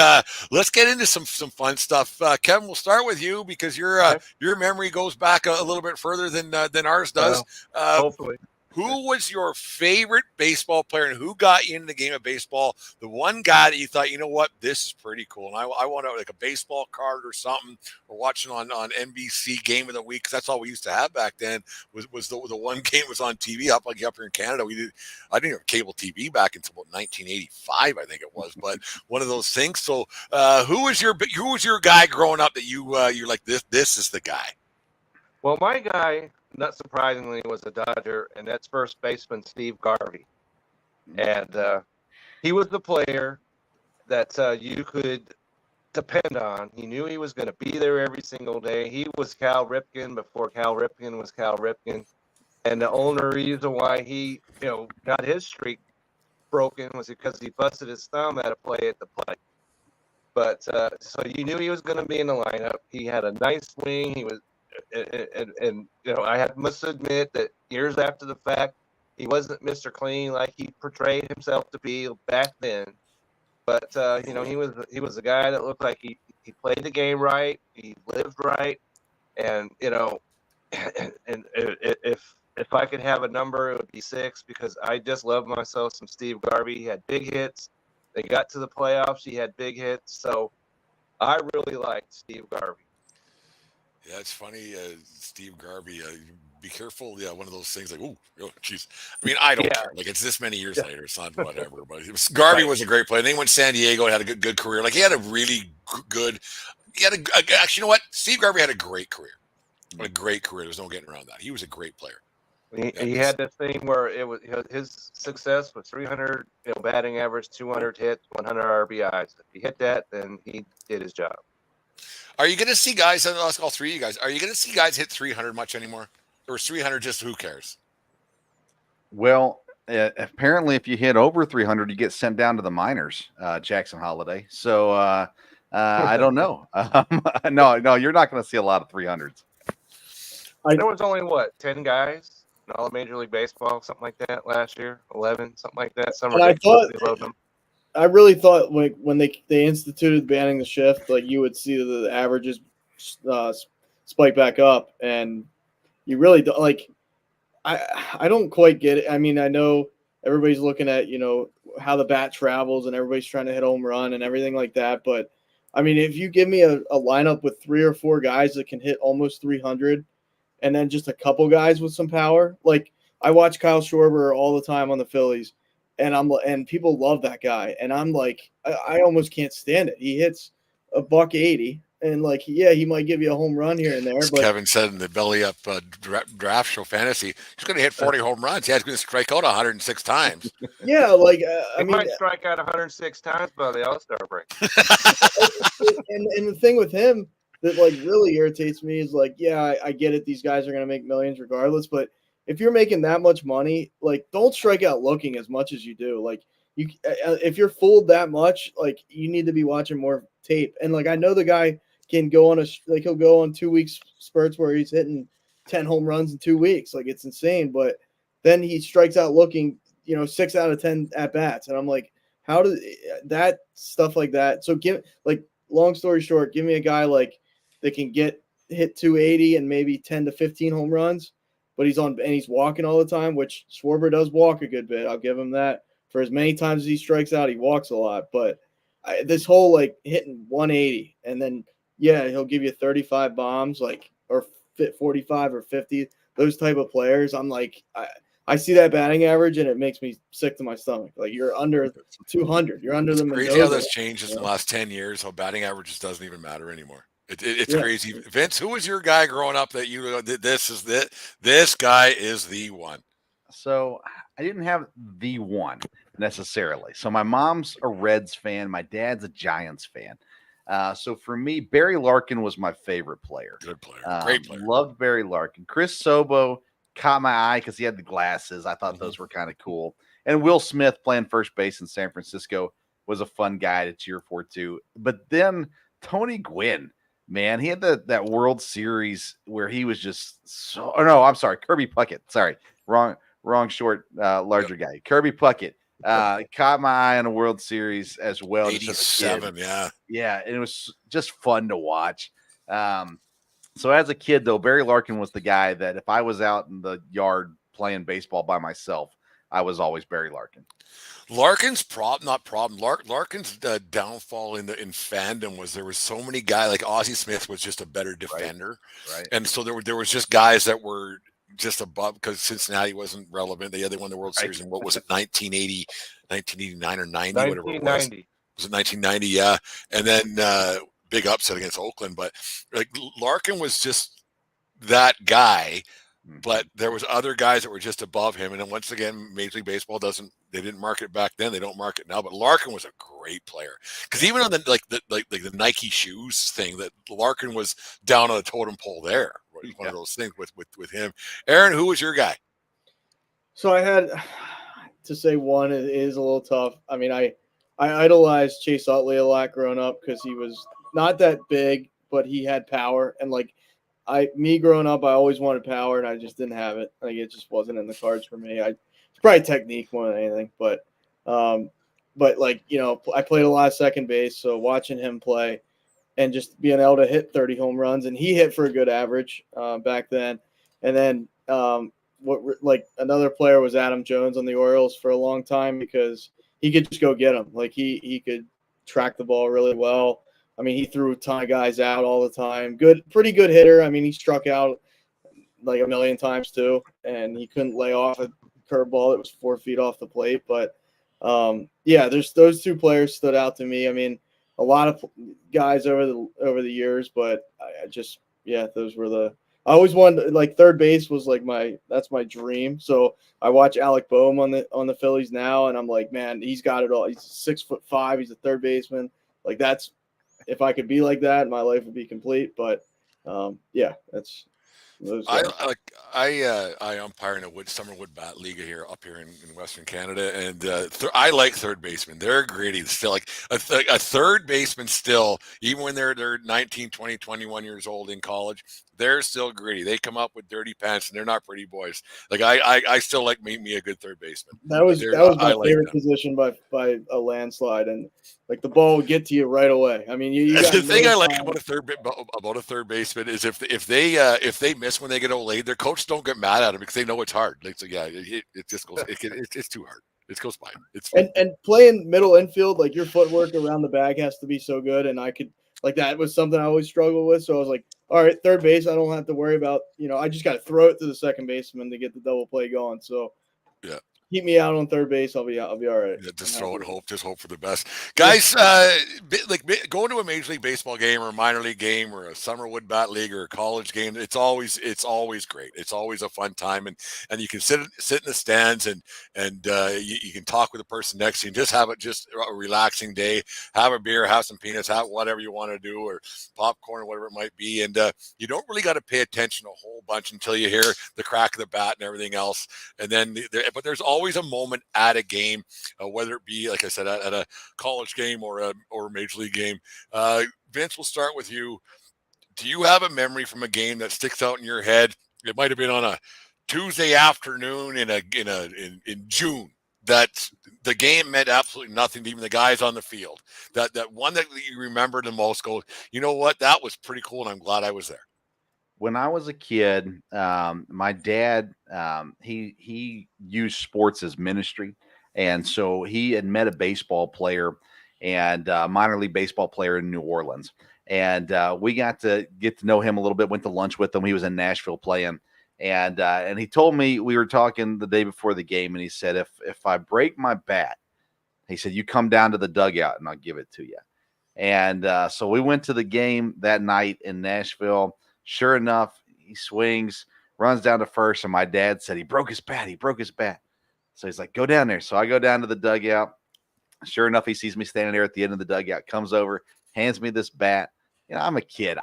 let's get into some fun stuff. Kevin, we'll start with you because your memory goes back a little bit further than ours does. Hopefully. Who was your favorite baseball player and who got you into the game of baseball? The one guy that you thought, you know what, this is pretty cool. And I want like a baseball card or something, or watching on NBC Game of the Week, because that's all we used to have back then, was the one game was on TV up here in Canada. I didn't have cable TV back until about 1985, I think it was, but one of those things. So who was your guy growing up that you're like, this is the guy? Well, my guy, not surprisingly, was a Dodger, and that's first baseman Steve Garvey. And he was the player that you could depend on. He knew he was going to be there every single day. He was Cal Ripken before Cal Ripken was Cal Ripken. And the only reason why he, got his streak broken was because he busted his thumb at a play at the plate. But so you knew he was going to be in the lineup. He had a nice swing. He was. And I must admit that years after the fact, he wasn't Mr. Clean like he portrayed himself to be back then. But he was a guy that looked like he played the game right, he lived right, and and if I could have a number, it would be 6 because I just love myself some Steve Garvey. He had big hits. They got to the playoffs. He had big hits. So I really liked Steve Garvey. Yeah, it's funny, Steve Garvey. Be careful. Yeah, one of those things like, oh, jeez. I mean, I don't care. Like, it's this many years later. It's not whatever. But Garvey was a great player. And then he went to San Diego and had a good career. Like, he had a really good. He had actually, you know what? Steve Garvey had a great career. A great career. There's no getting around that. He was a great player. He had this thing where it was his success was 300 batting average, 200 hits, 100 RBIs. If he hit that, then he did his job. Are you going to see guys? I'll ask all three of you guys. Are you going to see guys hit 300 much anymore, or is 300 just who cares? Well, apparently, if you hit over 300, you get sent down to the minors, Jackson Holiday. So I don't know. No, you're not going to see a lot of 300s. There was only 10 guys in all of Major League Baseball, something like that last year, 11, something like that. Some I really thought when they instituted banning the shift, like you would see the averages spike back up, and you really don't like. I don't quite get it. I mean, I know everybody's looking at how the bat travels, and everybody's trying to hit home run and everything like that. But I mean, if you give me a lineup with 3 or 4 guys that can hit almost 300. And then just a couple guys with some power. Like I watch Kyle Schwarber all the time on the Phillies, and people love that guy. And I'm like, I almost can't stand it. He hits $180, and like, yeah, he might give you a home run here and there. As but Kevin said in the Belly Up draft show fantasy, he's going to hit 40 home runs. He's going to strike out 106 times. Yeah, like he might strike out 106 times by the All-Star break. and the thing with him that like really irritates me is like, yeah, I get it. These guys are going to make millions regardless. But if you're making that much money, like don't strike out looking as much as you do. Like if you're fooled that much, like you need to be watching more tape. And like, I know the guy can go on he'll go on 2 weeks spurts where he's hitting 10 home runs in 2 weeks. Like it's insane. But then he strikes out looking, 6 out of 10 at bats. And I'm like, how does that stuff like that? So long story short, give me a guy like, that can hit 280 and maybe 10 to 15 home runs, but he's walking all the time, which Schwarber does walk a good bit. I'll give him that. For as many times as he strikes out, he walks a lot. But this whole like hitting 180 and then he'll give you 35 bombs, like or 45 or 50. Those type of players, I'm like, I see that batting average and it makes me sick to my stomach. Like you're under 200, you're under the Mendoza. Crazy how this changes in the last 10 years. How batting averages doesn't even matter anymore. It's crazy. Vince, who was your guy growing up that you this guy is the one? So I didn't have the one necessarily. So my mom's a Reds fan. My dad's a Giants fan. So for me, Barry Larkin was my favorite player. Good player. Great player. Loved Barry Larkin. Chris Sobo caught my eye because he had the glasses. I thought those were kind of cool. And Will Smith playing first base in San Francisco was a fun guy to cheer for too. But then Tony Gwynn. Man, he had that World Series where he was just so. Oh no, I'm sorry, Kirby Puckett. Sorry, wrong, short, larger guy. Kirby Puckett caught my eye in a World Series as well. 87, yeah, and it was just fun to watch. So as a kid, though, Barry Larkin was the guy that if I was out in the yard playing baseball by myself, I was always Barry Larkin. Larkin's Larkin's downfall in fandom was there was so many guys like Ozzie Smith was just a better defender, right? And so there was just guys that were just above because Cincinnati wasn't relevant. They won the World Series in what was it 1989 or 90 whatever it was. Was it 1990? Yeah, and then big upset against Oakland, but like Larkin was just that guy. But there was other guys that were just above him, and then once again, Major League Baseball they didn't market it back then. They don't market it now. But Larkin was a great player because even on the Nike shoes thing, that Larkin was down on the totem pole there. One of those things with him. Aaron, who was your guy? So I had to say one is a little tough. I mean, I idolized Chase Utley a lot growing up because he was not that big, but he had power and like. Me growing up, I always wanted power, and I just didn't have it. Like it just wasn't in the cards for me. It's probably technique more than anything. But but like, I played a lot of second base, so watching him play and just being able to hit 30 home runs, and he hit for a good average back then. And then another player was Adam Jones on the Orioles for a long time because he could just go get them. Like he could track the ball really well. I mean, he threw a ton of guys out all the time. Pretty good hitter. I mean, he struck out like a million times too, and he couldn't lay off a curveball that was 4 feet off the plate. But there's those two players stood out to me. I mean, a lot of guys over the years, but those were I always wanted, like, third base was like that's my dream. So I watch Alec Boehm on the Phillies now, and I'm like, man, he's got it all. He's 6'5". He's a third baseman. Like, that's, if I could be like that, my life would be complete. But that's. I umpire in a summer wood bat league up here in Western Canada, and I like third basemen. They're gritty. Still, like a third baseman still, even when they're 19, 20, 21 years old in college, they're still gritty. They come up with dirty pants, and they're not pretty boys. Like I still like me a good third baseman. That was my favorite position by a landslide, and like the ball would get to you right away. I mean, the thing I like about a third baseman is if they miss when they get old, their coach don't get mad at them because they know it's hard. Like, so it just goes. It's too hard. It goes by. It's fun. And playing middle infield, like, your footwork around the bag has to be so good, and I could, like, that was something I always struggled with. So I was like, all right, third base, I don't have to worry about, I just got to throw it to the second baseman to get the double play going. So yeah, keep me out on third base, I'll be all right. Yeah, just throw it, hope for the best, guys. Like going to a Major League Baseball game or a minor league game or a summer wood bat league or a college game, it's always great. It's always a fun time, and you can sit in the stands and you can talk with the person next to you, and just have a relaxing day, have a beer, have some peanuts, have whatever you want to do, or popcorn or whatever it might be, and you don't really got to pay attention a whole bunch until you hear the crack of the bat and everything else, and then but there's always a moment at a game, whether it be, like I said, at a college game or a major league game. Vince, we'll start with you. Do you have a memory from a game that sticks out in your head? It might have been on a Tuesday afternoon in June, that the game meant absolutely nothing to even the guys on the field. That one that you remember the most, go, you know what, that was pretty cool, and I'm glad I was there. When I was a kid, my dad, he used sports as ministry. And so he had met a baseball player and minor league baseball player in New Orleans. And we got to know him a little bit, went to lunch with him. He was in Nashville playing. And he told me, we were talking the day before the game, and he said, if I break my bat, he said, you come down to the dugout and I'll give it to you. And so we went to the game that night in Nashville. Sure enough, he swings, runs down to first, and my dad said he broke his bat. So he's like, go down there. So I go down to the dugout. Sure enough, he sees me standing there at the end of the dugout, comes over, hands me this bat. I'm a kid.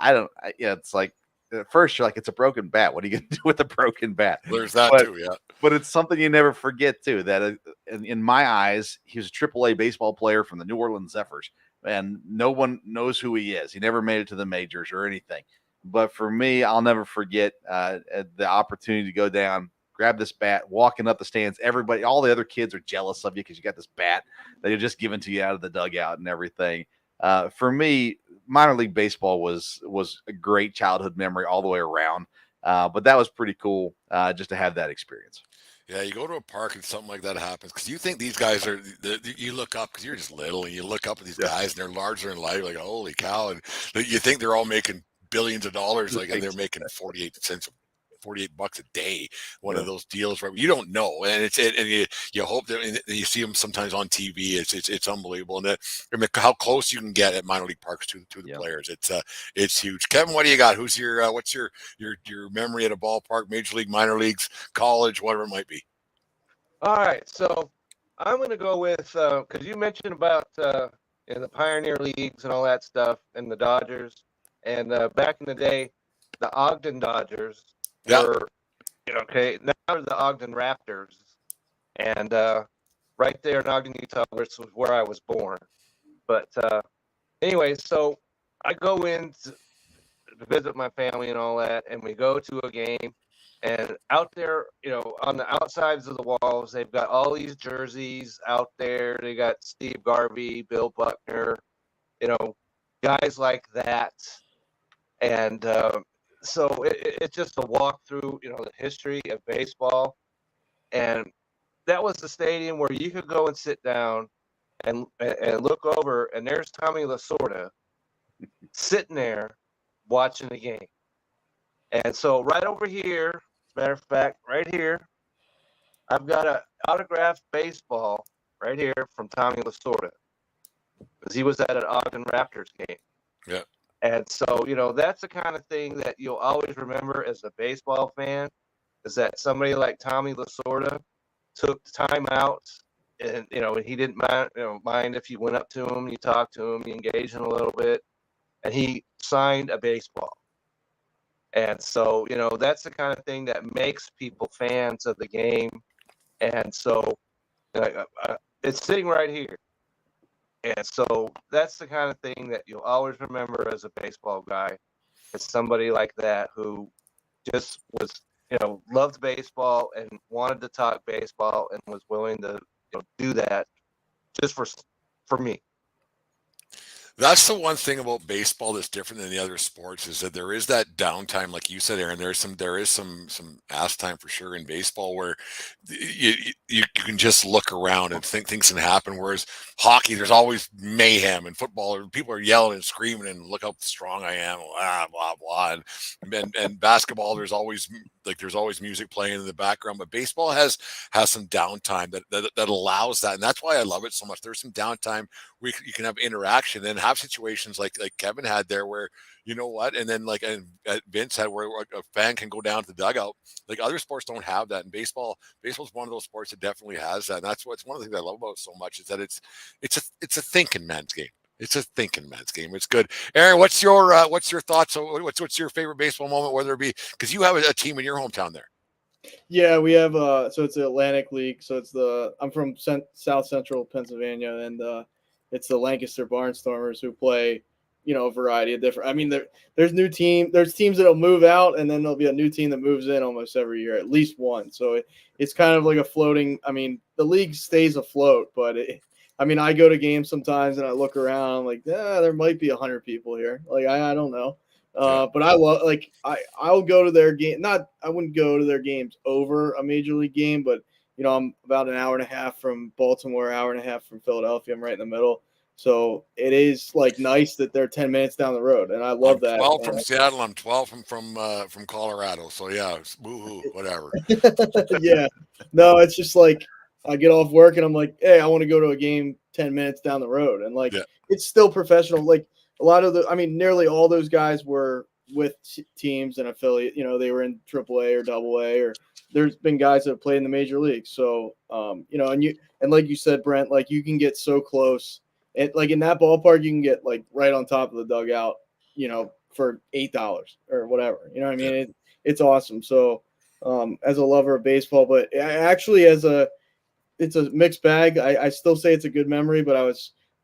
It's like, at first you're like, it's a broken bat. What are you going to do with a broken bat? There's that too, yeah. But it's something you never forget too, that in my eyes, he was a AAA baseball player from the New Orleans Zephyrs, and no one knows who he is. He never made it to the majors or anything. But for me, I'll never forget the opportunity to go down, grab this bat, walking up the stands. Everybody, all the other kids are jealous of you because you got this bat that you're just given to you out of the dugout and everything. For me, minor league baseball was a great childhood memory all the way around. But that was pretty cool just to have that experience. Yeah, you go to a park and something like that happens because you think these guys are. You look up because you're just little, and you look up at these guys and they're larger in life. Like, holy cow! And you think they're all making billions of dollars, like, and they're making 48 bucks a day, one of those deals, right? You don't know, and you hope that, and you see them sometimes on TV. It's unbelievable, and how close you can get at minor league parks to the players. It's huge. Kevin, what do you got? Who's your what's your memory at a ballpark, major league, minor leagues, college, whatever it might be? All right, so I'm going to go with because you mentioned about in the Pioneer Leagues and all that stuff, and the Dodgers. And back in the day, the Ogden Dodgers were, okay, now they're the Ogden Raptors. And right there in Ogden, Utah, which was where I was born. But anyway, so I go in to visit my family and all that, and we go to a game. And out there, on the outsides of the walls, they've got all these jerseys out there. They got Steve Garvey, Bill Buckner, guys like that. And so it's just a walk through, the history of baseball. And that was the stadium where you could go and sit down and look over, and there's Tommy Lasorda sitting there watching the game. And so right over here, as a matter of fact, right here, I've got an autographed baseball right here from Tommy Lasorda, because he was at an Ogden Raptors game. Yeah. And so, that's the kind of thing that you'll always remember as a baseball fan, is that somebody like Tommy Lasorda took time out, and, he didn't mind if you went up to him, you talked to him, you engaged him a little bit, and he signed a baseball. And so, that's the kind of thing that makes people fans of the game. And so it's sitting right here. And so that's the kind of thing that you'll always remember as a baseball guy. It's somebody like that who just was, loved baseball and wanted to talk baseball and was willing to do that just for me. That's the one thing about baseball that's different than the other sports, is that there is that downtime, like you said, Aaron. There is some ass time for sure in baseball, where you can just look around and think things can happen. Whereas hockey, there's always mayhem, and football, people are yelling and screaming and look how strong I am, blah blah blah. And basketball, there's always music playing in the background. But baseball has some downtime that allows that, and that's why I love it so much. There's some downtime where you can have interaction and have situations like Kevin had there, where and then and Vince had, where a fan can go down to the dugout. Like, other sports don't have that, and baseball's one of those sports that definitely has that. And that's what's one of the things I love about it so much, is that it's a thinking man's game. It's a thinking man's game. It's good. Aaron, what's your thoughts? What's your favorite baseball moment, whether it be, because you have a team in your hometown there? Yeah, we have so it's the Atlantic League. So I'm from South Central Pennsylvania, and it's the Lancaster Barnstormers, who play, a variety of different. I mean, there's teams that'll move out, and then there'll be a new team that moves in almost every year, at least one. So it's kind of like a floating. I mean, the league stays afloat, but I go to games sometimes and I look around, I'm like, there might be 100 people here. Like, I don't know. But I love, I'll go to their game. I wouldn't go to their games over a major league game, but I'm about an hour and a half from Baltimore, hour and a half from Philadelphia. I'm right in the middle. So it is nice that they're 10 minutes down the road. And I love that. 12 from Seattle. I'm 12 from Colorado. So yeah, woo-hoo, whatever. Yeah. No, it's just I get off work and I'm like, hey, I want to go to a game 10 minutes down the road. And it's still professional. Like, a lot of nearly all those guys were with teams and affiliate, they were in AAA or AA, or there's been guys that have played in the major leagues. So, and like you said, Brent, you can get so close. And in that ballpark, you can get right on top of the dugout, for $8 or whatever. You know what I mean? It's awesome. So, as a lover of baseball, but actually it's a mixed bag. I still say it's a good memory, but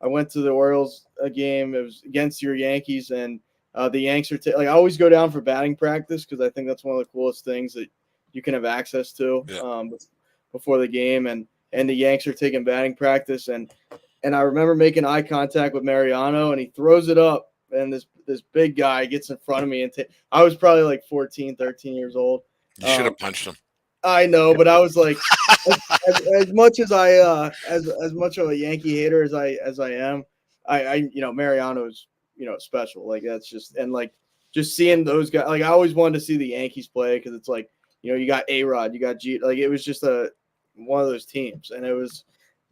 I went to the Orioles game. It was against your Yankees, and the Yanks are I always go down for batting practice, because I think that's one of the coolest things that you can have access to before the game. And the Yanks are taking batting practice, and I remember making eye contact with Mariano, and he throws it up, and this big guy gets in front of me, and I was probably 14, 13 years old. You should have punched him. I know, but I was as much as as much of a Yankee hater as I am, Mariano's special. That's just, and just seeing those guys. I always wanted to see the Yankees play, because it's you got A-Rod, you got G. It was just one of those teams, and it was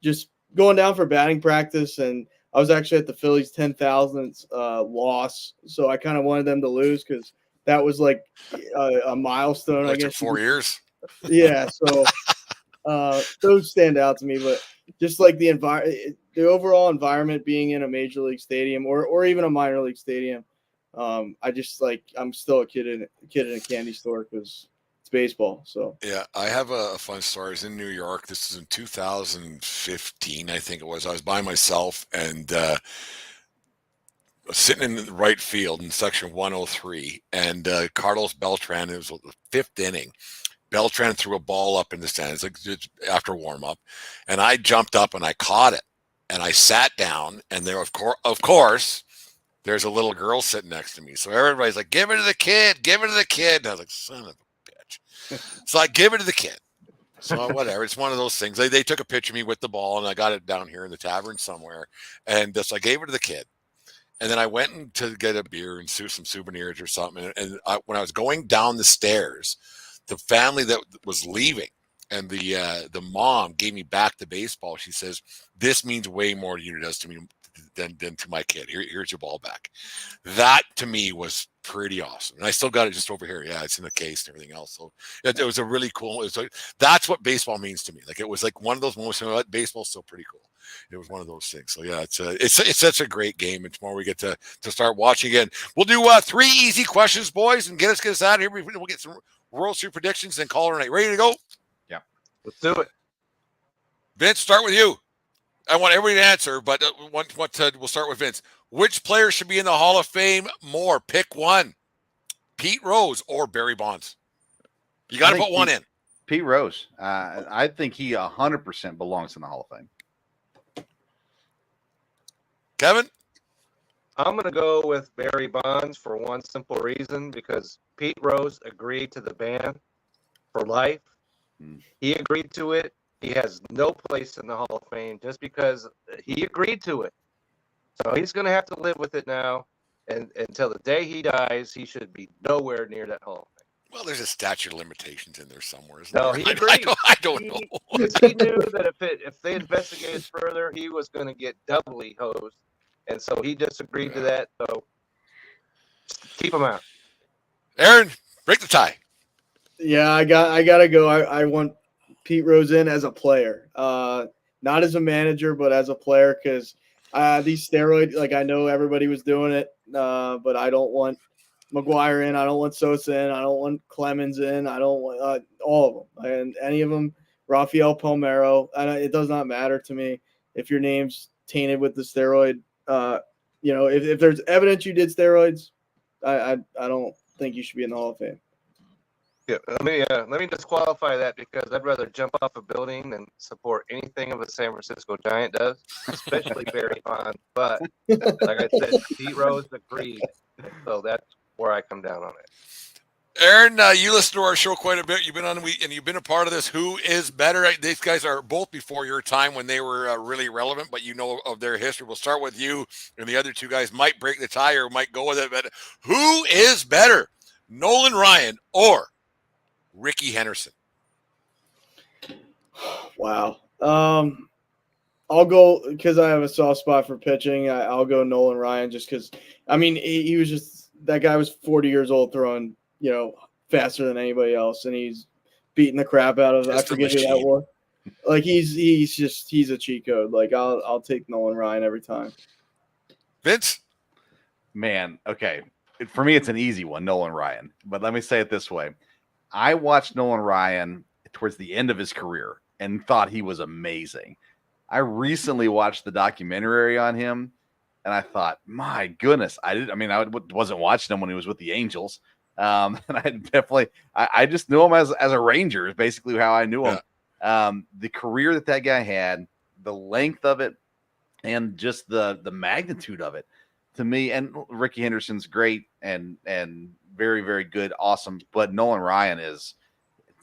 just going down for batting practice. And I was actually at the Phillies 10,000th loss, so I kind of wanted them to lose, because that was a milestone. I guess 4 years. Yeah, so those stand out to me, but just the overall environment, being in a major league stadium or even a minor league stadium, I just I'm still a kid in a candy store, because it's baseball. So yeah, I have a fun story. I was in New York. This is in 2015, I think it was. I was by myself, and sitting in the right field in section 103, and Carlos Beltran, it was the 5th inning. Beltran threw a ball up in the stands like after warm up, and I jumped up and I caught it, and I sat down, and there, of course, there's a little girl sitting next to me. So everybody's like, "Give it to the kid, give it to the kid." And I was like, "Son of a bitch!" So I give it to the kid. So whatever, it's one of those things. They took a picture of me with the ball, and I got it down here in the tavern somewhere, and so I gave it to the kid. And then I went in to get a beer and some souvenirs or something. And when I was going down the stairs, the family that was leaving and the mom gave me back the baseball. She says, "This means way more to you than it does to me than to my kid. Here's your ball back." That to me was pretty awesome. And I still got it just over here. Yeah, it's in the case and everything else. So it was a really cool. That's what baseball means to me. Like it was like one of those moments. Baseball's still pretty cool. It was one of those things. So yeah, it's such a great game. And tomorrow we get to start watching again. We'll do 3 easy questions, boys, and get us out of here. We'll get some World Series predictions and caller night. Ready to go? Yeah, let's do it. Vince, start with you. I want everybody to answer, but we'll start with Vince. Which player should be in the Hall of Fame more? Pick one. Pete Rose or Barry Bonds. You got to put one in. Pete Rose. I think he 100% belongs in the Hall of Fame. Kevin? I'm going to go with Barry Bonds for one simple reason, because Pete Rose agreed to the ban for life. He agreed to it. He has no place in the Hall of Fame just because he agreed to it. So he's going to have to live with it now. And until the day he dies, he should be nowhere near that Hall of Fame. Well, there's a statute of limitations in there somewhere. No, there? he agreed. I don't know. Because he knew that if they investigated further, he was going to get doubly hosed. And so he just agreed to that. So keep him out. Aaron, break the tie. Yeah, I gotta go. I want Pete Rose in as a player, not as a manager, but as a player, because these steroids, like I know everybody was doing it, but I don't want McGuire in. I don't want Sosa in. I don't want Clemens in. I don't want all of them, and any of them. Rafael Palmeiro. It does not matter to me if your name's tainted with the steroid. If there's evidence you did steroids, I don't think you should be in the Hall of Fame. Yeah, let me disqualify that, because I'd rather jump off a building than support anything of a San Francisco Giant does, especially Barry Bonds. But like I said, Pete Rose agreed, so that's where I come down on it. Aaron, you listen to our show quite a bit. You've been on, and you've been a part of this. Who is better? These guys are both before your time when they were really relevant, but you know of their history. We'll start with you, and the other two guys might break the tie or might go with it. But who is better, Nolan Ryan or Ricky Henderson? Wow. I'll go, because I have a soft spot for pitching. I'll go Nolan Ryan just because, he was just, that guy was 40 years old throwing, faster than anybody else, and he's beating the crap out of, I forget who that was. Like he's a cheat code. Like I'll take Nolan Ryan every time. Vince? Man, okay. For me, it's an easy one, Nolan Ryan. But let me say it this way. I watched Nolan Ryan towards the end of his career and thought he was amazing. I recently watched the documentary on him, and I thought, my goodness, I wasn't watching him when he was with the Angels. And I just knew him as a Ranger is basically how I knew him. Yeah. The career that guy had, the length of it, and just the magnitude of it to me. And Ricky Henderson's great and very, very good, awesome. But Nolan Ryan is,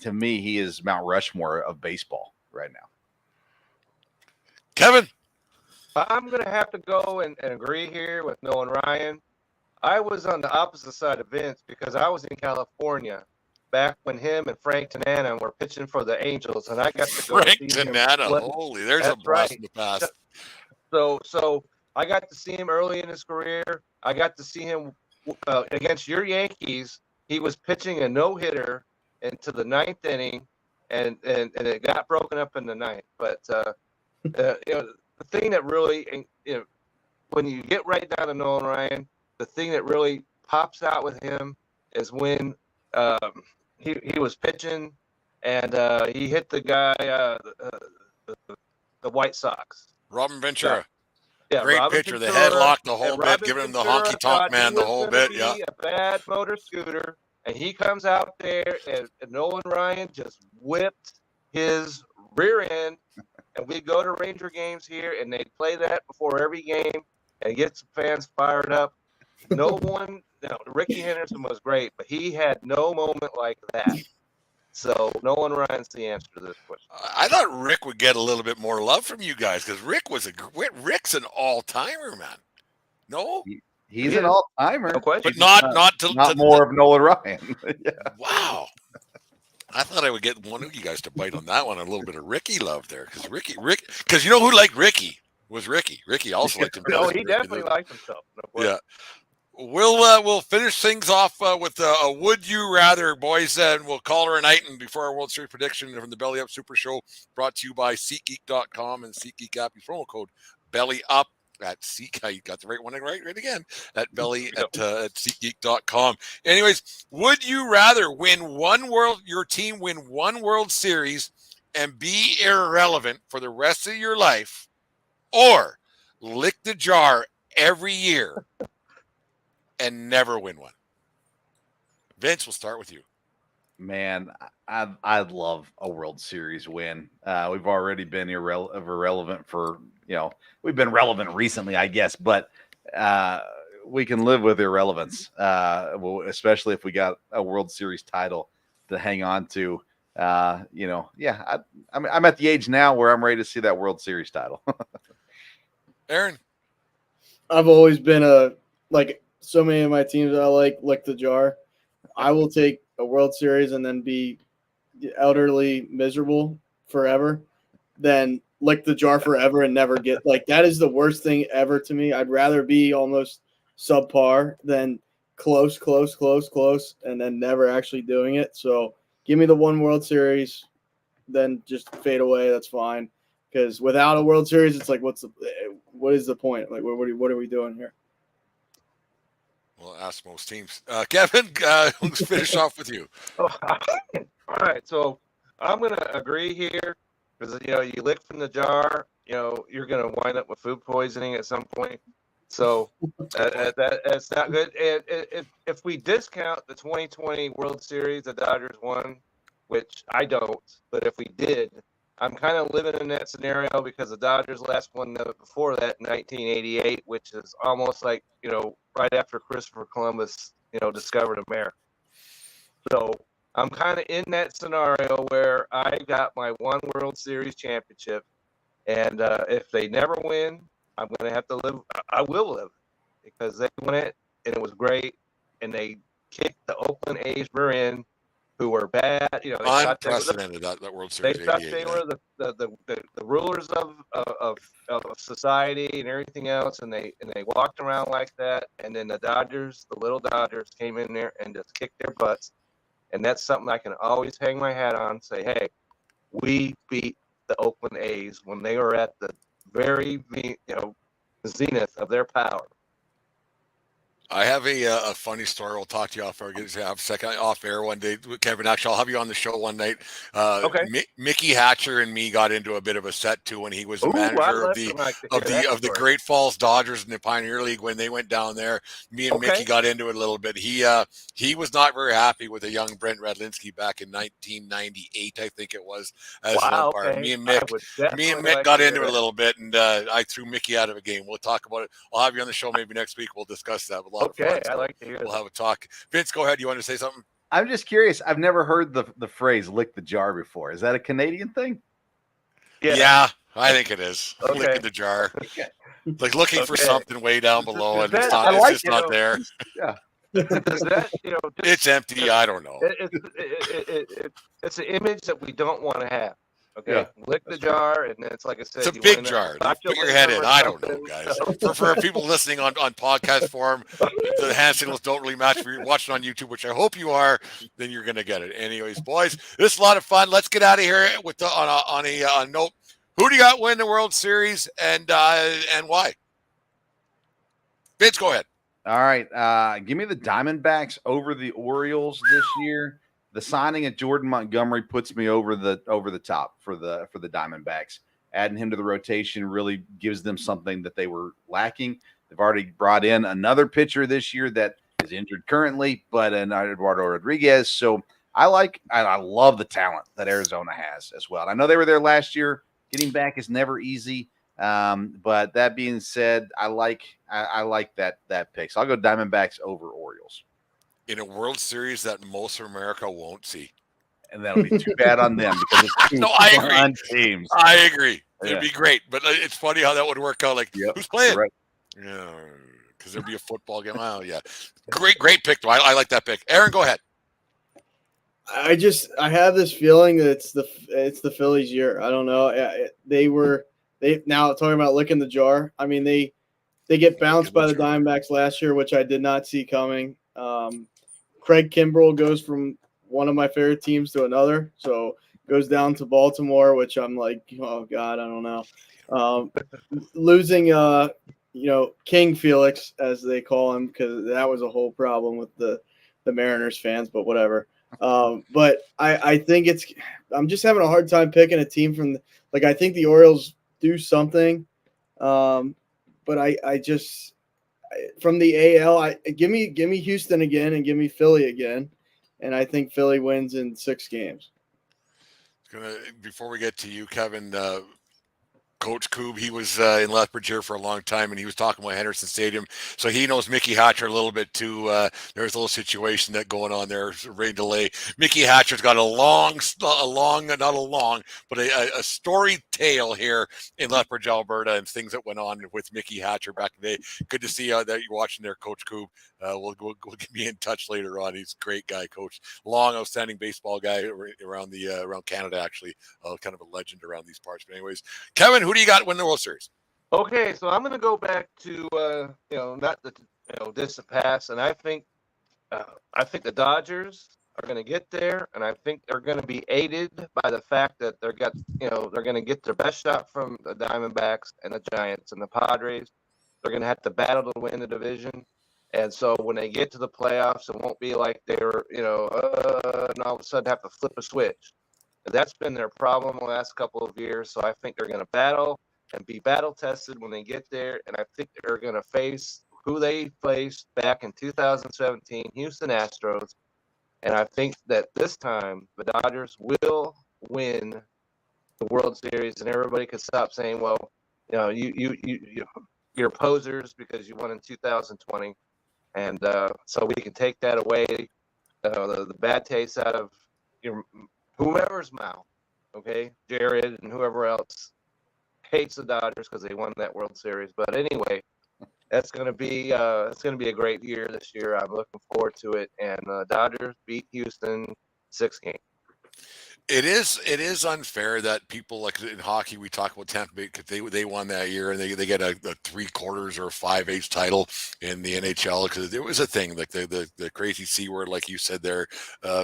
to me, he is Mount Rushmore of baseball right now. Kevin? I'm going to have to go and agree here with Nolan Ryan. I was on the opposite side of Vince because I was in California back when him and Frank Tanana were pitching for the Angels, and I got to go Frank see Tanana, holy, there's a blast in the past. So I got to see him early in his career. I got to see him against your Yankees. He was pitching a no-hitter into the 9th inning, and it got broken up in the 9th. But the thing that really, when you get right down to Nolan Ryan, the thing that really pops out with him is when he was pitching and he hit the guy, the White Sox. Robin Ventura. Yeah, Great Robin picture. The Ventura, headlock, the and whole bit, Robin giving him the Ventura honky tonk thought he man, the was whole gonna bit. Yeah. be a bad motor scooter, and he comes out there, and Nolan Ryan just whipped his rear end. And we go to Ranger games here, and they play that before every game and get some fans fired up. No one, Ricky Henderson was great, but he had no moment like that. So Nolan Ryan's the answer to this question. I thought Rick would get a little bit more love from you guys because Rick's an all timer, man. No, He's He an is. all timer, No question. but not more of Nolan Ryan. Yeah. Wow. I thought I would get one of you guys to bite on that one. A little bit of Ricky love there because because you know who liked Ricky was Ricky. Ricky also liked him. No, he definitely liked himself. No question. Yeah. We'll finish things off with a would you rather, boys, and we'll call her a night. And before our World Series prediction from the Belly Up Super Show, brought to you by SeatGeek.com and SeatGeek app. Use promo code Belly Up at Seek. You got the right one right again at Belly at SeatGeek.com. Anyways, would you rather your team win one World Series and be irrelevant for the rest of your life, or lick the jar every year and never win one? Vince, we'll start with you. Man, I'd love a World Series win. We've already been irrelevant for, we've been relevant recently, I guess, but we can live with irrelevance, especially if we got a World Series title to hang on to. I'm at the age now where I'm ready to see that World Series title. Aaron? I've always been so many of my teams I lick the jar. I will take a World Series and then be elderly miserable forever than lick the jar forever and never get that is the worst thing ever to me. I'd rather be almost subpar than close and then never actually doing it. So give me the one World Series, then just fade away. That's fine. Because without a World Series, it's what is the point? What are we doing here? Well, ask most teams. Kevin, let's finish off with you. All right, so I'm going to agree here because, you lick from the jar, you're going to wind up with food poisoning at some point. So that's not good. And if we discount the 2020 World Series the Dodgers won, which I don't, but if we did, I'm kind of living in that scenario because the Dodgers last won before that in 1988, which is almost like, right after Christopher Columbus, discovered America. So I'm kind of in that scenario where I got my one World Series championship. And if they never win, I'm going to have to live. I will live because they won it and it was great. And they kicked the Oakland A's rear end, who were bad. They unprecedented that World Series. They thought they were the rulers of society and everything else, and they walked around like that. And then the little Dodgers, came in there and just kicked their butts. And that's something I can always hang my hat on. Say, hey, we beat the Oakland A's when they were at the very zenith of their power. I have a funny story. We'll talk to you off air. Have a second off air one day, Kevin. Actually, I'll have you on the show one night. Okay. Mickey Hatcher and me got into a bit of a set too when he was the manager of the Great Falls Dodgers in the Pioneer League when they went down there. Me and Mickey got into it a little bit. He was not very happy with a young Brent Radlinsky back in 1998, I think it was, as an umpire. Okay. Me and Mick got into it a little bit, and I threw Mickey out of a game. We'll talk about it. I'll have you on the show maybe next week. We'll discuss that. Okay, I like to hear We'll have a talk. Vince, go ahead. You want to say something? I'm just curious. I've never heard the phrase "lick the jar" before. Is that a Canadian thing? Yeah, I think it is. Okay. Licking the jar. Okay. Like looking for something way down below, and it's just not there. Yeah. It's empty. I don't know. It's an image that we don't want to have. Okay, Yeah, lick the jar, and it's like I said, It's a big jar. Put your head in. I don't know, guys. For people listening on podcast form, the hand signals don't really match. If you're watching on YouTube, which I hope you are, then you're going to get it. Anyways, boys, this is a lot of fun. Let's get out of here with on a note. Who do you got win the World Series and why? Vince, go ahead. All right. Give me the Diamondbacks over the Orioles this year. The signing of Jordan Montgomery puts me over the top for the Diamondbacks. adding him to the rotation really gives them something that they were lacking. They've already brought in another pitcher this year that is injured currently, but Eduardo Rodriguez. So I love the talent that Arizona has as well. And I know they were there last year. Getting back is never easy. But that being said, I like that pick. So I'll go Diamondbacks over Orioles. In a World Series that most of America won't see. And that'll be too bad on them because it's two No, I agree. fun teams. I agree. It'd Yeah. be great, but it's funny how that would work out. Like, Yep, who's playing? right. Yeah, because there'd be a football game. Oh, yeah. Great pick, though. I like that pick. Aaron, go ahead. I have this feeling that it's the Phillies' year. I don't know. They now talking about licking the jar. I mean, they get bounced by the Diamondbacks last year, which I did not see coming. Craig Kimbrell goes from one of my favorite teams to another, so goes down to Baltimore, which I'm like, oh God, I don't know. Losing, King Felix, as they call him, because that was a whole problem with the Mariners fans, but whatever. But I think I'm just having a hard time picking a team from I think the Orioles do something. But I just from the AL, give me Houston again and give me Philly again. And I think Philly wins in 6 games. Before we get to you, Kevin, Coach Coob, he was in Lethbridge here for a long time, and he was talking about Henderson Stadium, so he knows Mickey Hatcher a little bit too. There's a little situation that going on there, rain delay. Mickey Hatcher's got a storied tale here in Lethbridge, Alberta, and things that went on with Mickey Hatcher back in the day. Good to see that you're watching there, Coach Coob. We'll be in touch later on. He's a great guy, Coach. Long, outstanding baseball guy around Canada, actually. Kind of a legend around these parts. But anyways, Kevin, who do you got win the World Series? Okay, so I'm going to go back to not the distant past, and I think the Dodgers are going to get there, and I think they're going to be aided by the fact that they're going to get their best shot from the Diamondbacks and the Giants and the Padres. They're going to have to battle to win the division, and so when they get to the playoffs, it won't be like they're and all of a sudden have to flip a switch. That's been their problem the last couple of years. So I think they're going to battle and be battle tested when they get there. And I think they're going to face who they faced back in 2017, Houston Astros. And I think that this time the Dodgers will win the World Series, and everybody can stop saying, well, you're posers because you won in 2020. And so we can take that away, the bad taste out of whoever's mouth, okay? Jared and whoever else hates the Dodgers because they won that World Series. But anyway, it's going to be a great year this year. I'm looking forward to it. And Dodgers beat Houston 6 games. It is unfair that people, like in hockey, we talk about Tampa Bay because they won that year and they get a 3/4 or 5/8 title in the NHL, because it was a thing, like the crazy C word, like you said there,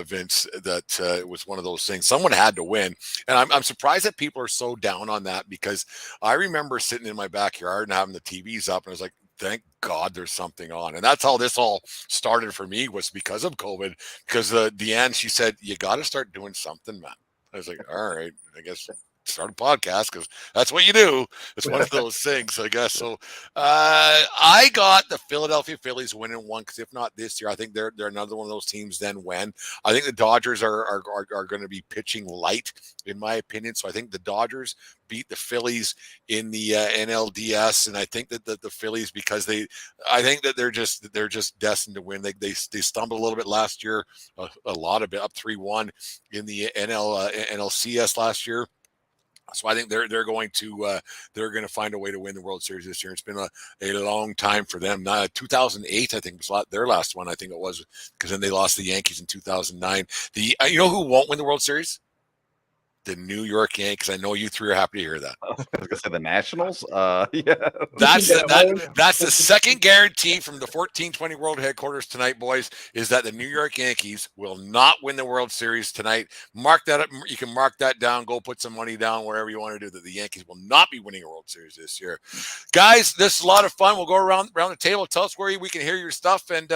Vince, that it was one of those things. Someone had to win, and I'm surprised that people are so down on that, because I remember sitting in my backyard and having the TVs up, and I was like, thank God there's something on. And that's how this all started for me, was because of COVID, because Deanne, she said, you got to start doing something, man. I was like, all right, I guess start a podcast, because that's what you do. It's one of those things, I guess. So I got the Philadelphia Phillies winning one, because if not this year, I think they're another one of those teams then when. I think the Dodgers are going to be pitching light, in my opinion. So I think the Dodgers beat the Phillies in the NLDS, and I think that the Phillies, because I think that they're just destined to win. They stumbled a little bit last year, a lot of it, up 3-1 in the NLCS last year. So I think they're going to find a way to win the World Series this year. It's been a long time for them. 2008, I think, was their last one. I think it was, because then they lost the Yankees in 2009. You know who won't win the World Series? The New York Yankees. I know you three are happy to hear that. I was gonna say the Nationals. Yeah, that's the second guarantee from the 1420 World Headquarters tonight, boys, is that the New York Yankees will not win the World Series tonight. Mark that up. You can mark that down. Go put some money down wherever you want to do. That the Yankees will not be winning a World Series this year, guys. This is a lot of fun. We'll go around the table. Tell us where we can hear your stuff, and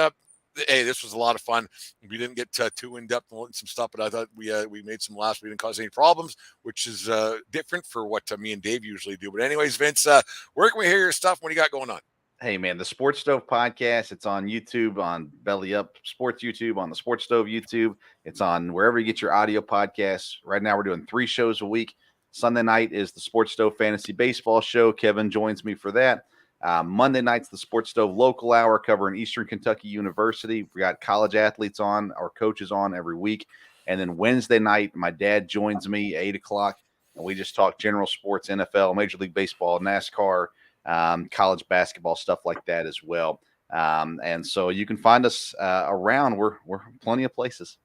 hey, this was a lot of fun. We didn't get too in depth on some stuff, but I thought we made some laughs. We didn't cause any problems, which is different for what me and Dave usually do. But anyways, Vince, where can we hear your stuff? What do you got going on? Hey, man, the Sports Stove podcast, it's on YouTube, on Belly Up Sports YouTube, on the Sports Stove YouTube. It's on wherever you get your audio podcasts. Right now, we're doing 3 shows a week. Sunday night is the Sports Stove Fantasy Baseball show. Kevin joins me for that. Monday night's the Sports Stove Local Hour covering Eastern Kentucky University. We got college athletes on, our coaches on every week. And then Wednesday night, my dad joins me at 8 o'clock, and we just talk general sports, NFL, Major League Baseball, NASCAR, college basketball, stuff like that as well. And so you can find us around. We're plenty of places.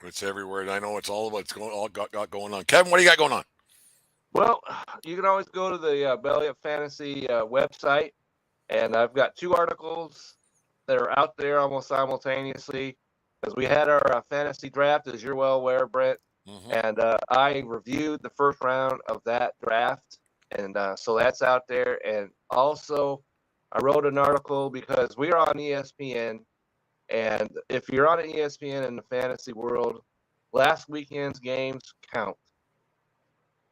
It's everywhere, and I know it's all of what's got going on. Kevin, what do you got going on? Well, you can always go to the Belly Up Fantasy website, and I've got 2 articles that are out there almost simultaneously, because we had our fantasy draft, as you're well aware, Brent, and I reviewed the first round of that draft, and so that's out there. And also, I wrote an article because we are on ESPN, and if you're on ESPN in the fantasy world, last weekend's games count.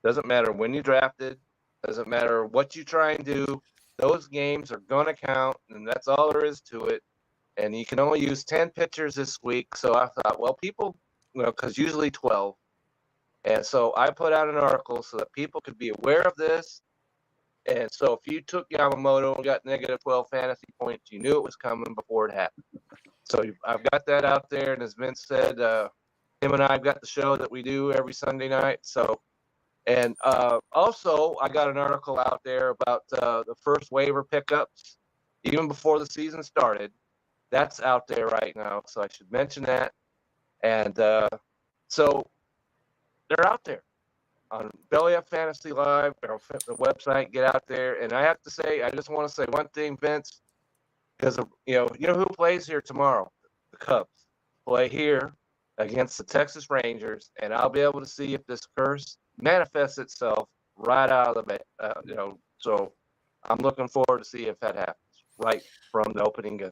Doesn't matter when you drafted, doesn't matter what you try and do, those games are going to count, and that's all there is to it. And you can only use 10 pitchers this week. So I thought, well, people, because usually 12. And so I put out an article so that people could be aware of this. And so if you took Yamamoto and got negative 12 fantasy points, you knew it was coming before it happened. So I've got that out there. And as Vince said, him and I have got the show that we do every Sunday night. So, and also I got an article out there about the first waiver pickups, even before the season started. That's out there right now. So I should mention that. And so they're out there on Belly Up Fantasy Live, or the website. Get out there. And I have to say, I just want to say one thing, Vince, because you know who plays here tomorrow? The Cubs play here against the Texas Rangers, and I'll be able to see if this curse manifests itself right out of the So I'm looking forward to see if that happens right from the opening gun.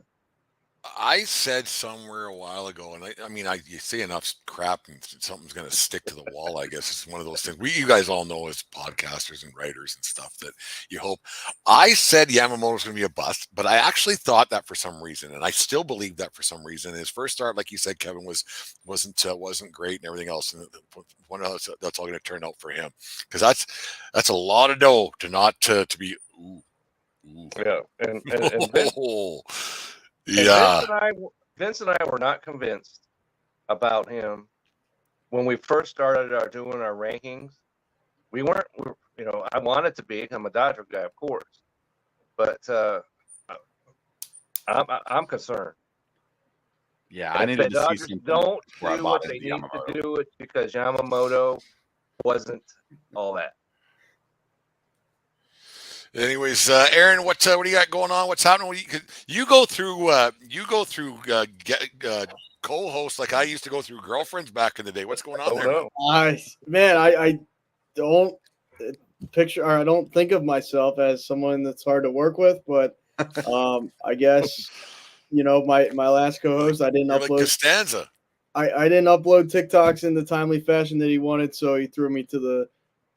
I said somewhere a while ago, and I mean, you say enough crap and something's going to stick to the wall. I guess it's one of those things. You guys all know as podcasters and writers and stuff that you hope. I said Yamamoto's going to be a bust, but I actually thought that for some reason, and I still believe that for some reason. His first start, like you said, Kevin, wasn't great and everything else, and one of that's all going to turn out for him, because that's a lot of dough to not to be. Ooh. Yeah, and Vince, yeah. Vince and I were not convinced about him when we first started doing our rankings. We weren't, I wanted to be. I'm a Dodger guy, of course, but I'm concerned. Yeah, and I needed the to see Dodgers something don't before I do bought what they into need Yamamoto. to do it because Yamamoto wasn't all that. Anyways, Aaron, what do you got going on? What's happening? You go through co-hosts like I used to go through girlfriends back in the day. What's going on there? No. I don't picture, or I don't think of myself as someone that's hard to work with, but I guess my last co-host, I didn't You're upload like Costanza. I didn't upload TikToks in the timely fashion that he wanted, so he threw me to the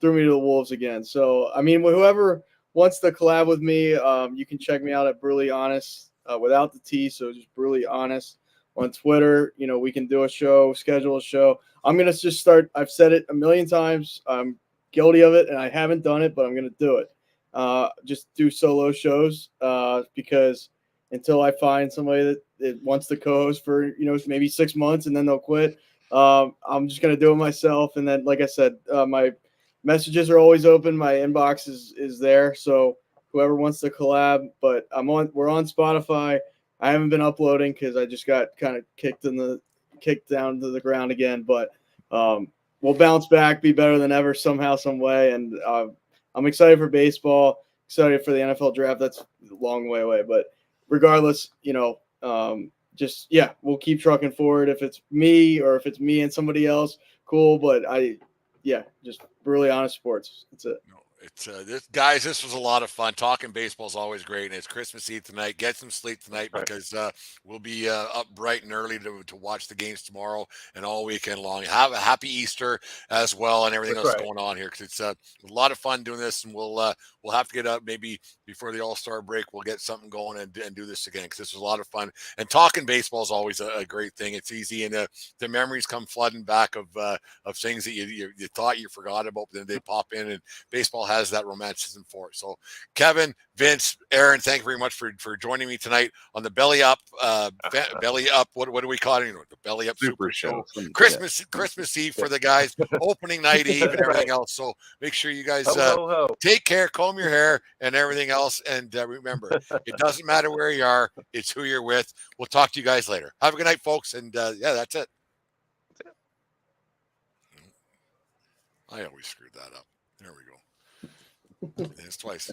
wolves again. So I mean, whoever wants to collab with me, you can check me out at Brutally Honest without the T, so just Brutally Honest on Twitter. We can do a show, schedule a show. I'm gonna just start. I've said it a million times. I'm guilty of it, and I haven't done it, but I'm gonna do it. Just do solo shows because until I find somebody that wants to co-host for maybe 6 months and then they'll quit, I'm just gonna do it myself. And then, like I said, my messages are always open. My inbox is there, so whoever wants to collab. But we're on Spotify. I haven't been uploading because I just got kind of kicked down to the ground again. But we'll bounce back, be better than ever somehow, some way. And I'm excited for baseball, excited for the NFL draft. That's a long way away, but regardless, we'll keep trucking forward. If it's me or if it's me and somebody else, cool. But just Brutally Honest Sports. That's it. It's this was a lot of fun. Talking baseball is always great, and it's Christmas Eve tonight. Get some sleep tonight Right. because we'll be up bright and early to watch the games tomorrow and all weekend long. Have a happy Easter as well, and everything That's else right. going on here because it's a lot of fun doing this, and we'll have to get up maybe before the All-Star break. We'll get something going and do this again because this was a lot of fun. And talking baseball is always a great thing. It's easy, and the memories come flooding back of things that you thought you forgot about, but then they pop in, and baseball has that romanticism for it. So, Kevin, Vince, Aaron, thank you very much for joining me tonight on the Belly Up. Belly Up. What do we call it? The Belly Up Super Show. Christmas Eve for the guys. Opening night Eve and everything else. So make sure you guys Ho, ho, ho. take care, comb your hair, and everything else. And remember, it doesn't matter where you are; it's who you're with. We'll talk to you guys later. Have a good night, folks. And yeah, that's it. I always screwed that up. There we go. It's twice.